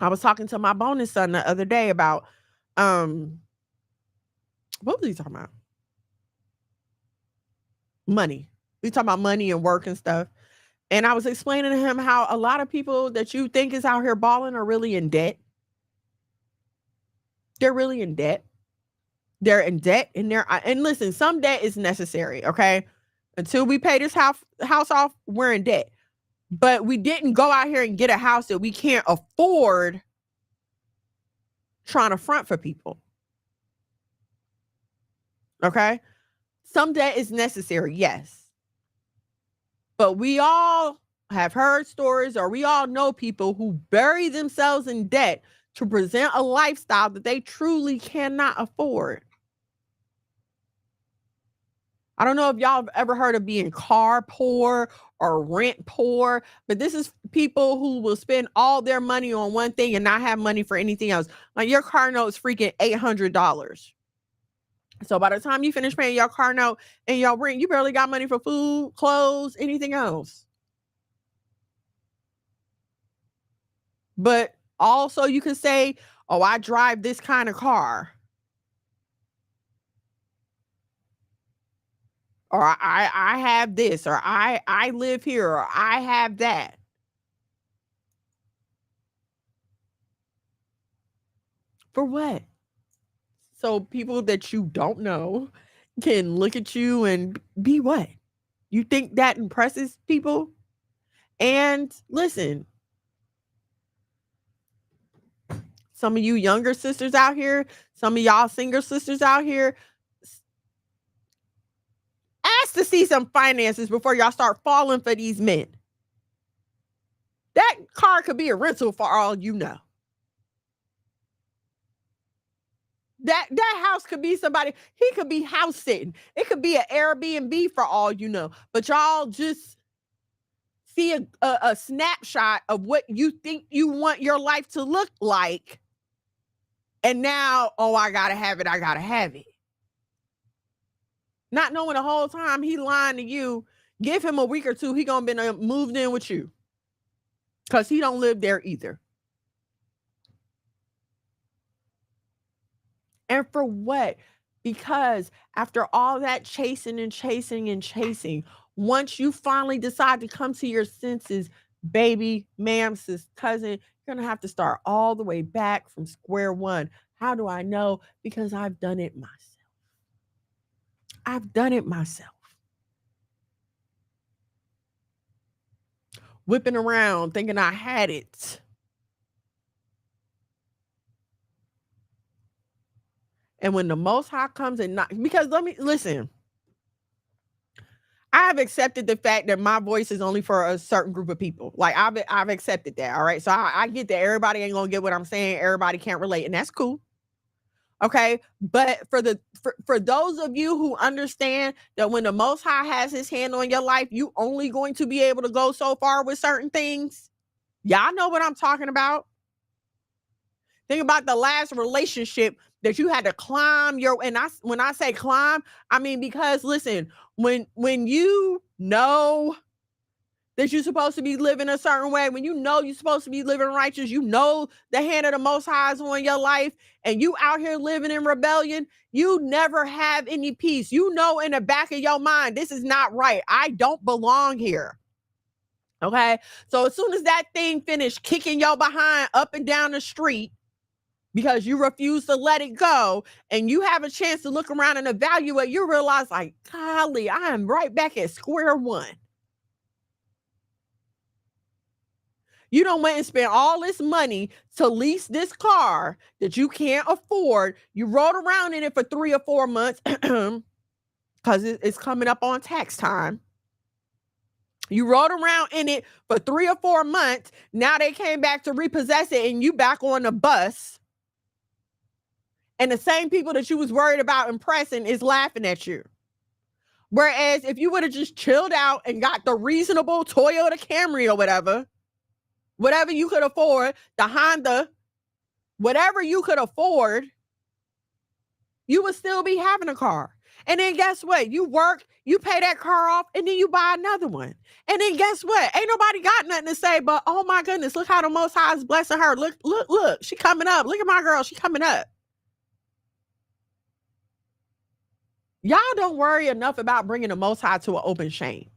I was talking to my bonus son the other day about What was he talking about? Money. We talking about money and work and stuff. And I was explaining to him how a lot of people that you think is out here balling are really in debt. They're really in debt. They're in debt and listen, some debt is necessary, okay? Until we pay this house off, we're in debt. But we didn't go out here and get a house that we can't afford trying to front for people. Okay? Some debt is necessary, yes. But we all have heard stories, or we all know people who bury themselves in debt to present a lifestyle that they truly cannot afford. I don't know if y'all have ever heard of being car poor or rent poor, but this is people who will spend all their money on one thing and not have money for anything else. Like your car note is freaking $800. So by the time you finish paying your car note and your rent, you barely got money for food, clothes, anything else. But also you can say, oh, I drive this kind of car. Or I have this, or I live here, or I have that. For what? So people that you don't know can look at you and be what? You think that impresses people? And listen, some of you younger sisters out here, some of y'all single sisters out here, ask to see some finances before y'all start falling for these men. That car could be a rental for all you know. That house could be somebody, he could be house sitting. It could be an Airbnb for all you know. But y'all just see a snapshot of what you think you want your life to look like. And now, oh, I gotta have it. Not knowing the whole time he lying to you. Give him a week or two, he gonna be moved in with you. Because he don't live there either. And for what? Because after all that chasing, once you finally decide to come to your senses, baby, ma'am, sis, cousin, you're going to have to start all the way back from square one. How do I know? Because I've done it myself. Whipping around thinking I had it. And when the Most High comes and not, because listen, I have accepted the fact that my voice is only for a certain group of people. Like I've accepted that. All right. So I get that everybody ain't gonna get what I'm saying. Everybody can't relate, and that's cool. Okay. But for those of you who understand that when the Most High has his hand on your life, you only going to be able to go so far with certain things. Y'all know what I'm talking about. Think about the last relationship that you had to climb when I say climb, I mean, because listen, when you know that you're supposed to be living a certain way, when you know you're supposed to be living righteous, you know the hand of the Most High is on your life, and you out here living in rebellion, you never have any peace. You know in the back of your mind, this is not right. I don't belong here. Okay? So as soon as that thing finished kicking your behind up and down the street, because you refuse to let it go, and you have a chance to look around and evaluate, you realize, like, golly, I am right back at square one. You done went and spent all this money to lease this car that you can't afford. You rode around in it for 3 or 4 months because it's coming up on tax time. You rode around in it for 3 or 4 months. Now they came back to repossess it, and you back on the bus. And the same people that you was worried about impressing is laughing at you. Whereas if you would have just chilled out and got the reasonable Toyota Camry or whatever you could afford, the Honda, whatever you could afford, you would still be having a car. And then guess what? You work, you pay that car off, and then you buy another one. And then guess what? Ain't nobody got nothing to say but, oh my goodness, look how the Most High is blessing her. Look, she coming up. Look at my girl, she coming up. Y'all don't worry enough about bringing the Most High to an open shame.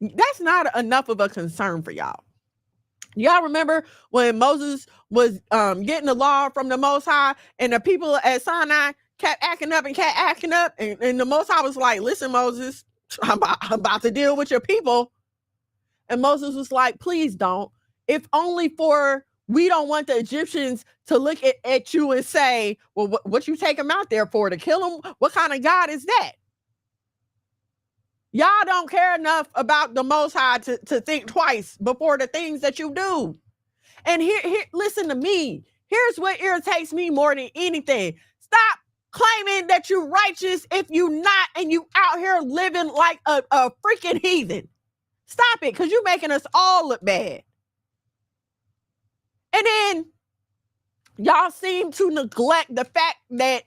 That's not enough of a concern for y'all. Y'all remember when Moses was getting the law from the Most High, and the people at Sinai kept acting up, and the Most High was like, listen, Moses, I'm about to deal with your people. And Moses was like, please don't. If only for, we don't want the Egyptians to look at you and say, well, what you take them out there for, to kill them? What kind of God is that? Y'all don't care enough about the Most High to think twice before the things that you do. And here, listen to me. Here's what irritates me more than anything. Stop claiming that you're righteous if you not, and you out here living like a freaking heathen. Stop it, because you're making us all look bad. And then y'all seem to neglect the fact that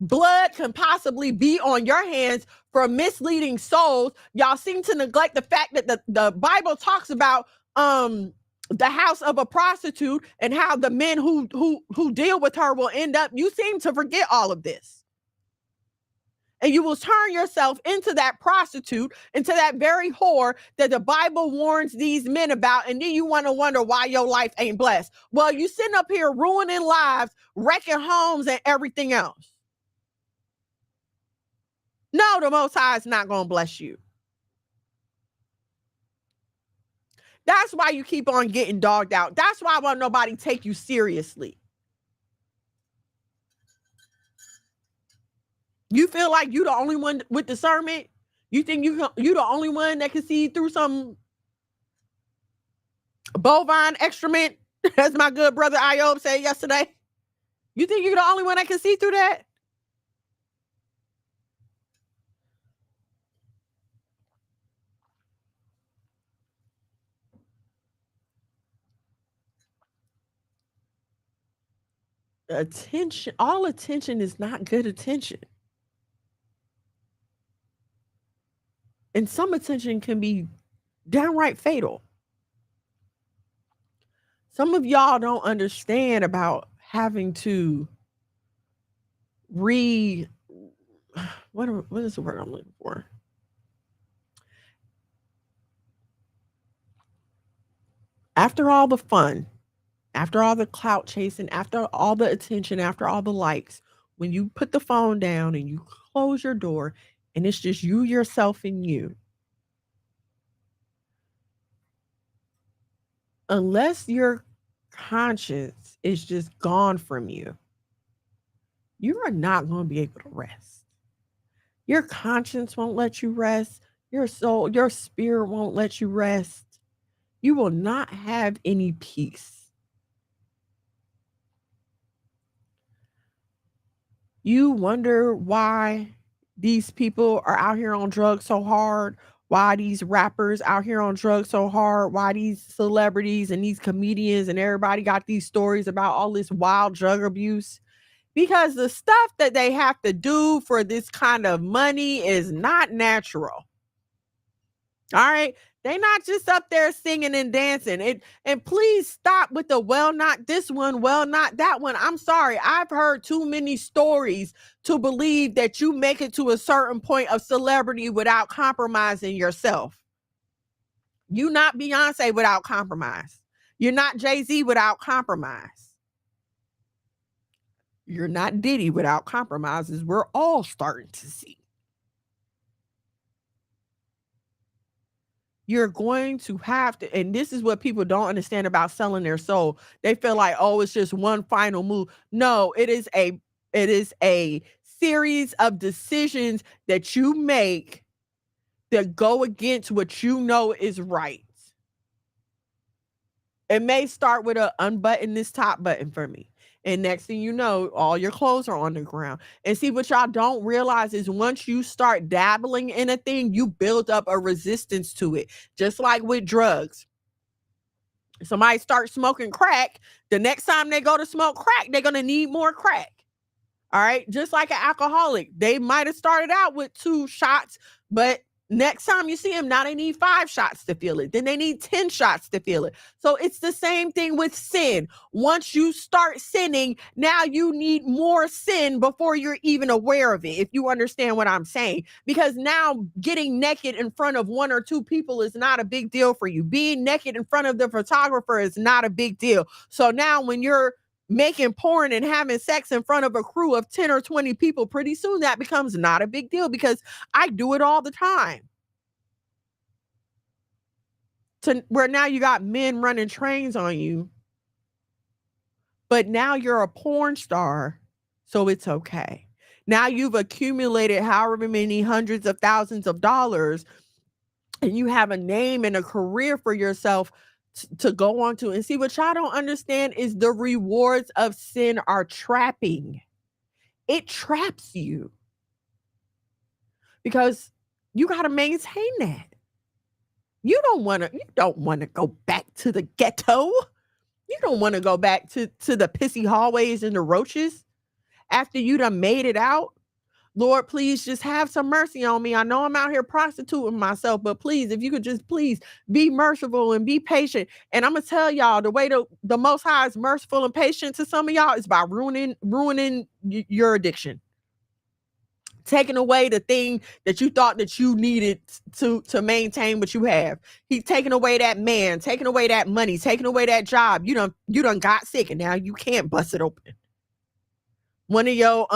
blood can possibly be on your hands for misleading souls. Y'all seem to neglect the fact that the Bible talks about the house of a prostitute and how the men who deal with her will end up. You seem to forget all of this. And you will turn yourself into that prostitute, into that very whore that the Bible warns these men about. And then you want to wonder why your life ain't blessed. Well, you sitting up here ruining lives, wrecking homes and everything else. No, the Most High is not going to bless you. That's why you keep on getting dogged out. That's why I want nobody take you seriously. You feel like you the only one with discernment? You think you the only one that can see through some bovine excrement, as my good brother Ayob said yesterday? You think you're the only one that can see through that? Attention, all attention is not good attention. And some attention can be downright fatal. Some of y'all don't understand about having to what is the word I'm looking for? After all the fun, after all the clout chasing, after all the attention, after all the likes, when you put the phone down and you close your door and it's just you, yourself, and you, unless your conscience is just gone from you, you are not going to be able to rest. Your conscience won't let you rest. Your soul, your spirit won't let you rest. You will not have any peace. You wonder why these people are out here on drugs so hard, why these rappers out here on drugs so hard, why these celebrities and these comedians and everybody got these stories about all this wild drug abuse. Because the stuff that they have to do for this kind of money is not natural. All right. They're not just up there singing and dancing. And please stop with the well, not this one, well, not that one. I'm sorry. I've heard too many stories to believe that you make it to a certain point of celebrity without compromising yourself. You're not Beyonce without compromise. You're not Jay-Z without compromise. You're not Diddy without compromises. We're all starting to see. You're going to have to, and this is what people don't understand about selling their soul. They feel like, oh, it's just one final move. No, it is a series of decisions that you make that go against what you know is right. It may start with a unbutton this top button for me. And next thing you know, all your clothes are on the ground. And see, what y'all don't realize is once you start dabbling in a thing, you build up a resistance to it. Just like with drugs. Somebody starts smoking crack, the next time they go to smoke crack, they're going to need more crack. All right. Just like an alcoholic. They might have started out with 2 shots, but Next time you see them, now they need 5 shots to feel it. Then they need 10 shots to feel it. So it's the same thing with sin. Once you start sinning, now you need more sin before you're even aware of it, if you understand what I'm saying. Because now getting naked in front of 1 or 2 people is not a big deal for you. Being naked in front of the photographer is not a big deal. So now when you're making porn and having sex in front of a crew of 10 or 20 people, pretty soon that becomes not a big deal, because I do it all the time. To where now you got men running trains on you, but now you're a porn star, so it's okay. Now you've accumulated however many hundreds of thousands of dollars, and you have a name and a career for yourself to go on to. And see, what y'all don't understand is the rewards of sin are trapping. It traps you because you got to maintain that. You don't want to go back to the ghetto. You don't want to go back to the pissy hallways and the roaches after you done made it out. Lord, please just have some mercy on me. I know I'm out here prostituting myself, but please, if you could just please be merciful and be patient. And I'm going to tell y'all, the way the Most High is merciful and patient to some of y'all is by ruining your addiction. Taking away the thing that you thought that you needed to maintain what you have. He's taking away that man, taking away that money, taking away that job. You done got sick, and now you can't bust it open. One of your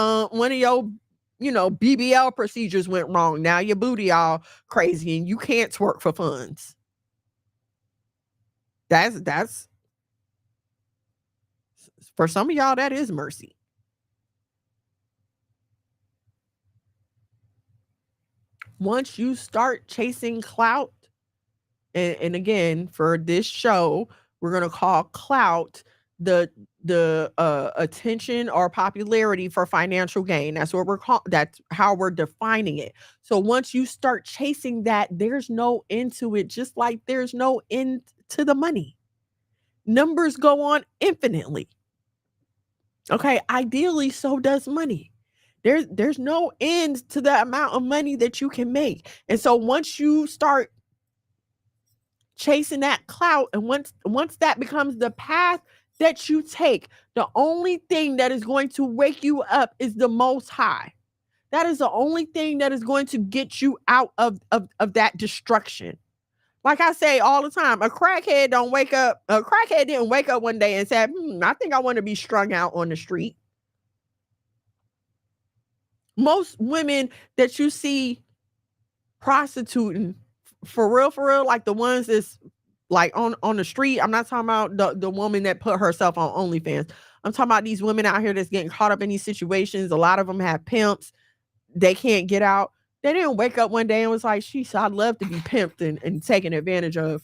BBL procedures went wrong. Now your booty all crazy and you can't twerk for funds. That's for some of y'all, that is mercy. Once you start chasing clout, and again, for this show, we're going to call clout the attention or popularity for financial gain. That's how we're defining it. So once you start chasing that, there's no end to it, just like there's no end to the money. Numbers go on infinitely. Okay, ideally, so does money. There's no end to the amount of money that you can make. And so once you start chasing that clout, and once that becomes the path that you take, the only thing that is going to wake you up is the Most High. That is the only thing that is going to get you out of that destruction. Like I say all the time, a crackhead didn't wake up one day and said, I think I want to be strung out on the street. Most women that you see prostituting, for real, like the ones that's like on the street. I'm not talking about the woman that put herself on OnlyFans. I'm talking about these women out here that's getting caught up in these situations. A lot of them have pimps. They can't get out. They didn't wake up one day and was like, sheesh, I'd love to be pimped and taken advantage of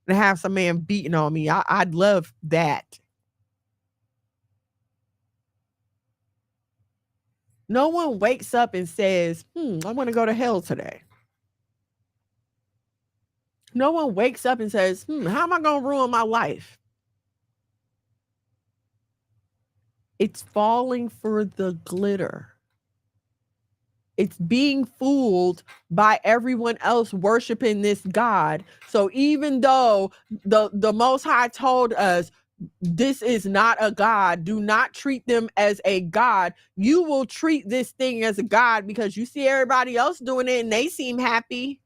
and have some man beating on me. I'd love that. No one wakes up and says, I want to go to hell today. No one wakes up and says, how am I going to ruin my life? It's falling for the glitter. It's being fooled by everyone else worshiping this God. So even though the Most High told us, this is not a God, do not treat them as a God, you will treat this thing as a God because you see everybody else doing it and they seem happy.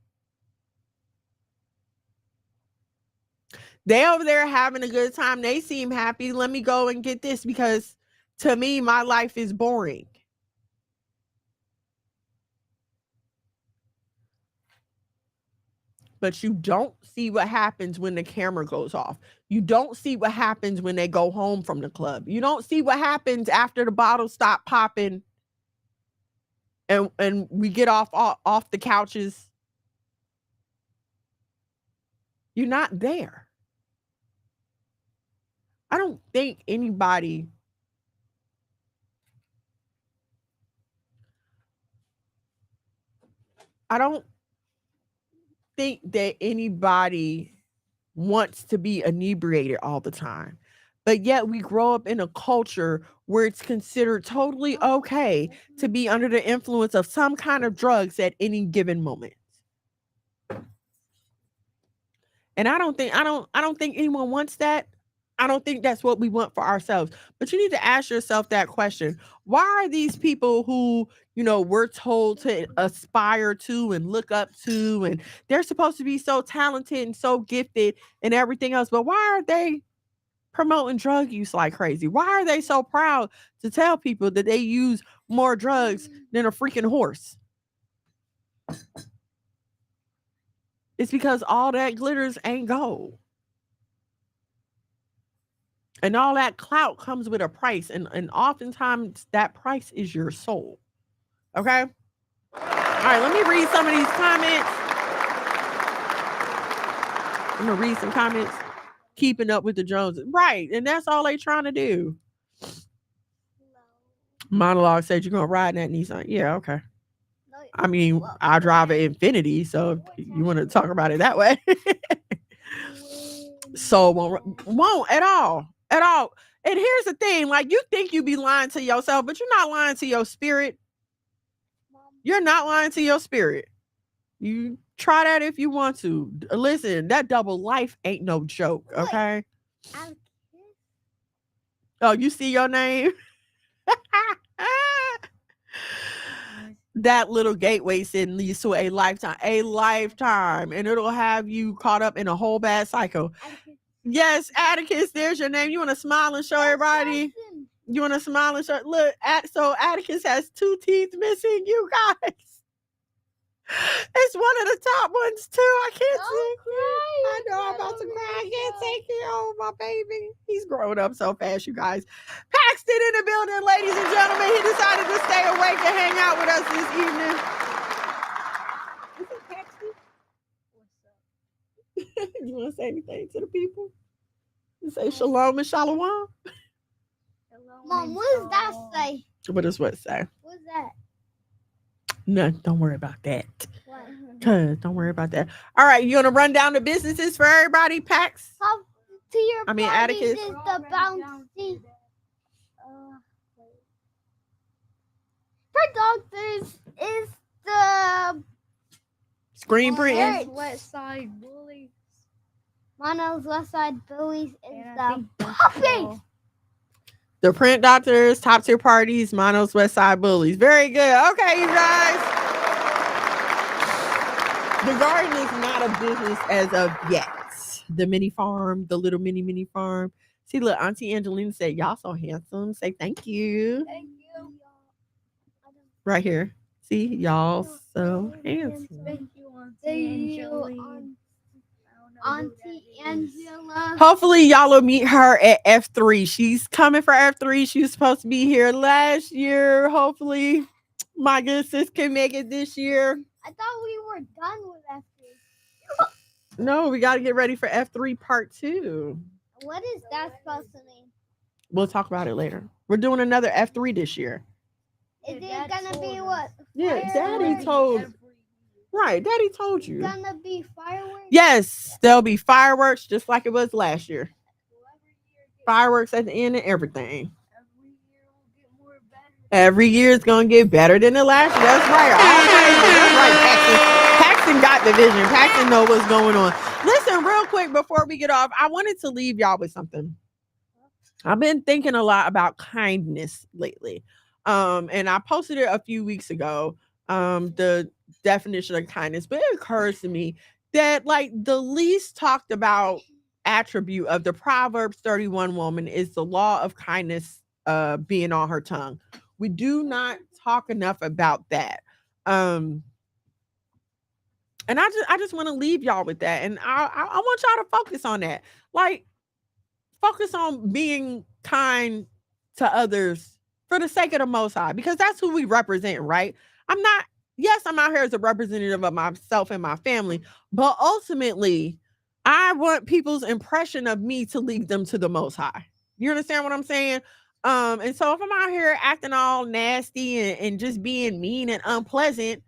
They over there having a good time. They seem happy. Let me go and get this because to me, my life is boring. But you don't see what happens when the camera goes off. You don't see what happens when they go home from the club. You don't see what happens after the bottles stop popping and we get off the couches. You're not there. I don't think anybody wants to be inebriated all the time. But yet we grow up in a culture where it's considered totally okay to be under the influence of some kind of drugs at any given moment. And I don't think anyone wants that. I don't think that's what we want for ourselves. But you need to ask yourself that question. Why are these people who, we're told to aspire to and look up to, and they're supposed to be so talented and so gifted and everything else, but why are they promoting drug use like crazy? Why are they so proud to tell people that they use more drugs than a freaking horse? It's because all that glitters ain't gold. And all that clout comes with a price. And oftentimes that price is your soul. Okay? All right, let me read some of these comments. I'm going to read some comments. Keeping up with the Joneses. Right. And that's all they trying to do. Monologue said you're going to ride in that Nissan. Yeah, okay. I mean, I drive an Infinity, so if you want to talk about it that way. So won't at all. At all. And here's the thing, like, you think you be lying to yourself, but you're not lying to your spirit. You're not lying to your spirit. You try that if you want to. Listen, that double life ain't no joke, okay? Oh, you see your name? That little gateway sin leads to a lifetime, and it'll have you caught up in a whole bad cycle. Yes, Atticus, there's your name. You want to smile and show everybody? You want to smile and show? Look, so Atticus has 2 teeth missing, you guys. It's one of the top ones too. I can't take it. I know I'm about to cry. I can't take it. Oh, my baby. He's growing up so fast, you guys. Paxton in the building, ladies and gentlemen. He decided to stay awake and hang out with us this evening. Is it Paxton? What's up? You want to say anything to the people? You say shalom and shalom? Mom, what does that say? What does what say? What's that? No, don't worry about that. Cause don't worry about that. All right, you gonna run down the businesses for everybody, Pax? To your Atticus. Is the bouncy. For doctors is the Screen printing. West Side Bullies. Mono's West Side Bullies is the puppies. The print doctors, top tier parties, Mono's West Side Bullies. Very good. Okay, you guys. The garden is not a business as of yet. The mini farm, the little mini farm. See, look, Auntie Angelina said, y'all so handsome. Say thank you. Thank you. Right here. See, y'all so handsome. Thank you, Auntie Angela. Hopefully y'all will meet her at F3. She's coming for F3. She was supposed to be here last year. Hopefully my good sis can make it this year. I thought we were done with F3. No, we got to get ready for F3 part 2. What is that supposed to mean? We'll talk about it later. We're doing another F3 this year. Is it gonna be what? Yeah, Daddy told. Right, Daddy told you. Gonna be fireworks? Yes, there'll be fireworks just like it was last year. Fireworks at the end and everything. Every year it's gonna get better than the last year. That's right. That's right, Paxton got the vision. Paxton know what's going on. Listen, real quick before we get off, I wanted to leave y'all with something. I've been thinking a lot about kindness lately. And I posted it a few weeks ago. The definition of kindness, but it occurs to me that like the least talked about attribute of the Proverbs 31 woman is the law of kindness being on her tongue. We do not talk enough about that. And I just want to leave y'all with that. And I want y'all to focus on that. Like, focus on being kind to others for the sake of the Most High, because that's who we represent, right? I'm out here as a representative of myself and my family, but ultimately, I want people's impression of me to lead them to the Most High. You understand what I'm saying? And so if I'm out here acting all nasty and just being mean and unpleasant,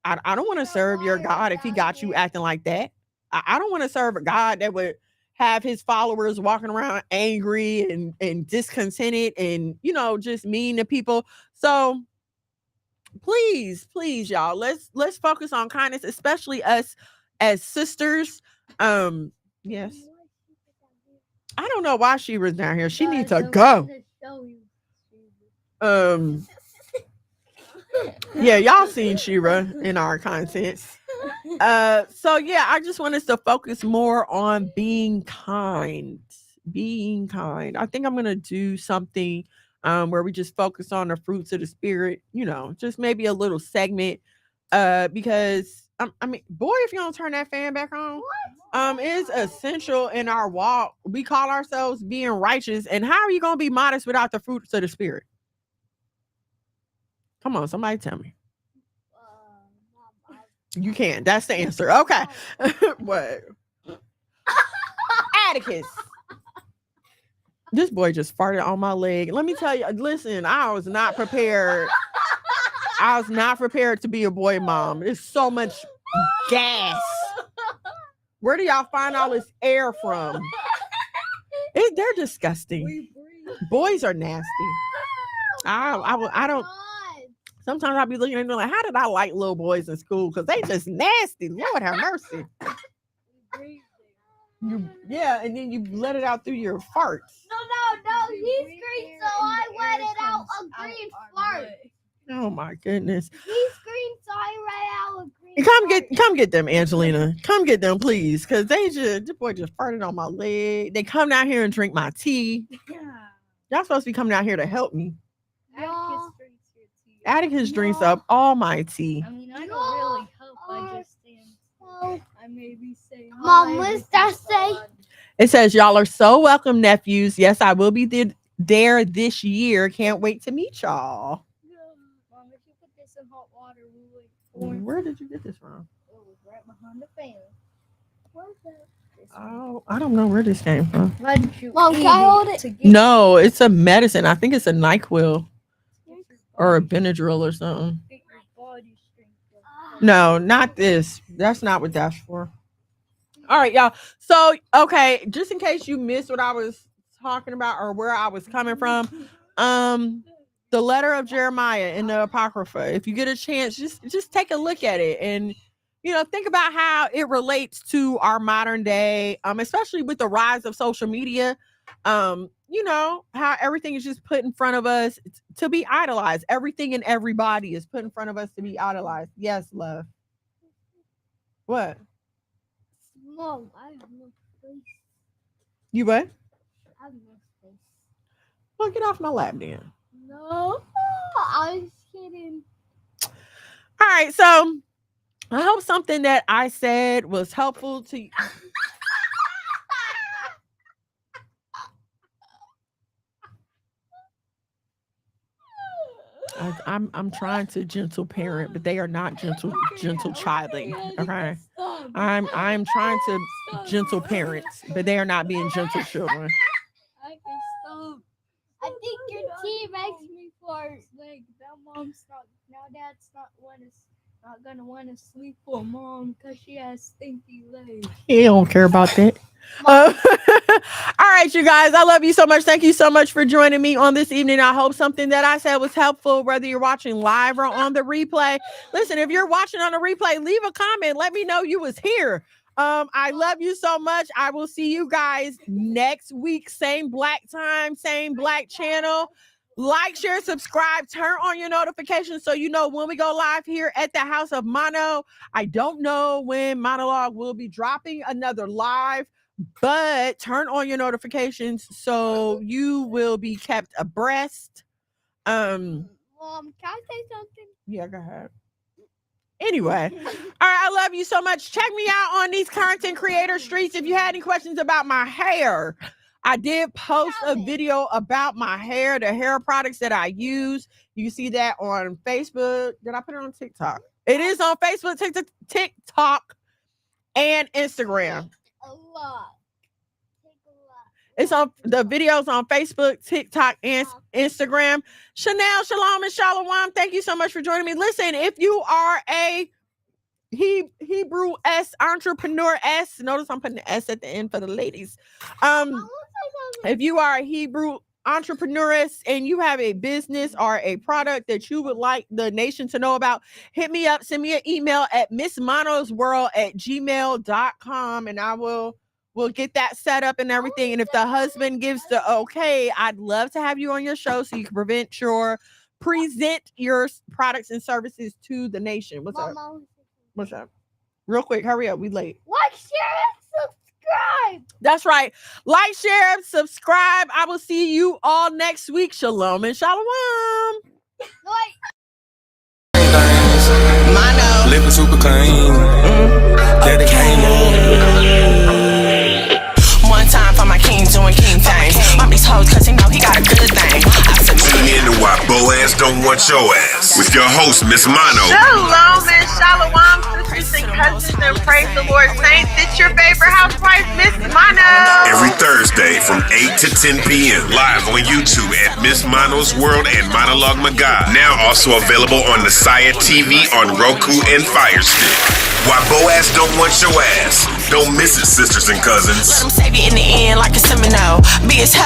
I don't want to serve your God if he got you acting like that. I don't want to serve a God that would have his followers walking around angry and discontented and, just mean to people. So please, y'all, let's focus on kindness, especially us as sisters. Yes. I don't know why she was down here. She needs to go. Yeah, y'all seen Shira in our content. So yeah, I just want us to focus more on being kind. Being kind. I think I'm gonna do something where we just focus on the fruits of the spirit, just maybe a little segment. Because I mean, boy, if you don't turn that fan back on, it's essential in our walk. We call ourselves being righteous, and how are you gonna be modest without the fruits of the spirit? Come on, somebody tell me. You can. That's the answer. Okay. What? Atticus. This boy just farted on my leg. Let me tell you, listen, I was not prepared. I was not prepared to be a boy mom. There's so much gas. Where do y'all find all this air from? They're disgusting. Boys are nasty. I don't. Sometimes I'll be looking at them like, how did I like little boys in school? Because they just nasty. Lord have mercy. Yeah, and then you let it out through your farts. No. He's green, so I let it out a green fart. Oh my goodness. He's green, so I let out a green Come get them, Angelina. Come get them, please. Because this boy just farted on my leg. They come down here and drink my tea. Yeah. Y'all supposed to be coming down here to help me. Atticus drinks up all my tea. I mean, I don't really help. I just stand. I maybe say hi. Mom, what's that say? It says, y'all are so welcome, nephews. Yes, I will be there this year. Can't wait to meet y'all. Mom, if you put this in hot water, we'll wait. Where did you get this from? It was right behind the fan. Where's that? Oh, I don't know where this came from. Why did you Mom, can I hold it? No, it's a medicine. I think it's a NyQuil. Or a Benadryl or something. No, not this. That's not what that's for. All right, y'all. So, okay, just in case you missed what I was talking about or where I was coming from, the letter of Jeremiah in the Apocrypha. If you get a chance, just take a look at it and think about how it relates to our modern day, especially with the rise of social media. How everything is just put in front of us to be idolized. Everything and everybody is put in front of us to be idolized. Yes, love. What? Mom, I have no face. You what? I have no face. Well, get off my lap then. No, I was kidding. All right, so I hope something that I said was helpful to you. I'm trying to gentle parent, but they are not gentle childing. Okay, I'm trying to gentle parents, but they are not being gentle children. I can stop. I think your tea makes me fart. Like that mom's dad's not gonna want to sleep with mom because she has stinky legs. He don't care about that. All right, you guys, I love you so much. Thank you so much for joining me on this evening. I hope something that I said was helpful, whether you're watching live or on the replay. Listen, if you're watching on the replay, leave a comment. Let me know you was here. I love you so much. I will see you guys next week. Same black time, same black channel. Like, share, subscribe, turn on your notifications so you know when we go live here at the House of Mono. I don't know when Monologue will be dropping another live, but turn on your notifications so you will be kept abreast. Mom, can I say something? Yeah, go ahead. Anyway, all right, I love you so much. Check me out on these content creator streets. If you had any questions about my hair, I did post a video about my hair, the hair products that I use. You see that on Facebook. Did I put it on TikTok? It is on Facebook, TikTok, and Instagram. A lot. It's on the videos on Facebook, TikTok, and Instagram. Chanel, Shalom, and Shalom. Thank you so much for joining me. Listen, if you are a Hebrew S entrepreneur S, notice I'm putting the S at the end for the ladies. If you are a Hebrew entrepreneuress and you have a business or a product that you would like the nation to know about, hit me up. Send me an email at missmonosworld@gmail.com and I will We'll get that set up and everything. And if the husband gives the okay, I'd love to have you on your show so you can present your products and services to the nation. What's up? What's up? Real quick, hurry up. We late. Like, share, and subscribe. That's right. Like, share, subscribe. I will see you all next week. Shalom and shalom. Mono. Living super clean. That it came up. One time for my king doing king things. Mom these hoes cause he know he got a good thing. Tune in to Why Boaz Don't Want Your Ass with your host, Miss Mono. Shalom and shalom, sisters and cousins, and praise the Lord, saints. It's your favorite housewife, Miss Mono. Every Thursday from 8 to 10 p.m. live on YouTube at Miss Mono's World and Monologue Magog. Now also available on the Saya TV on Roku and Fire Stick. Why Boaz Don't Want Your Ass. Don't miss it, sisters and cousins. Let him save you in the end like a Semino. Be as hell.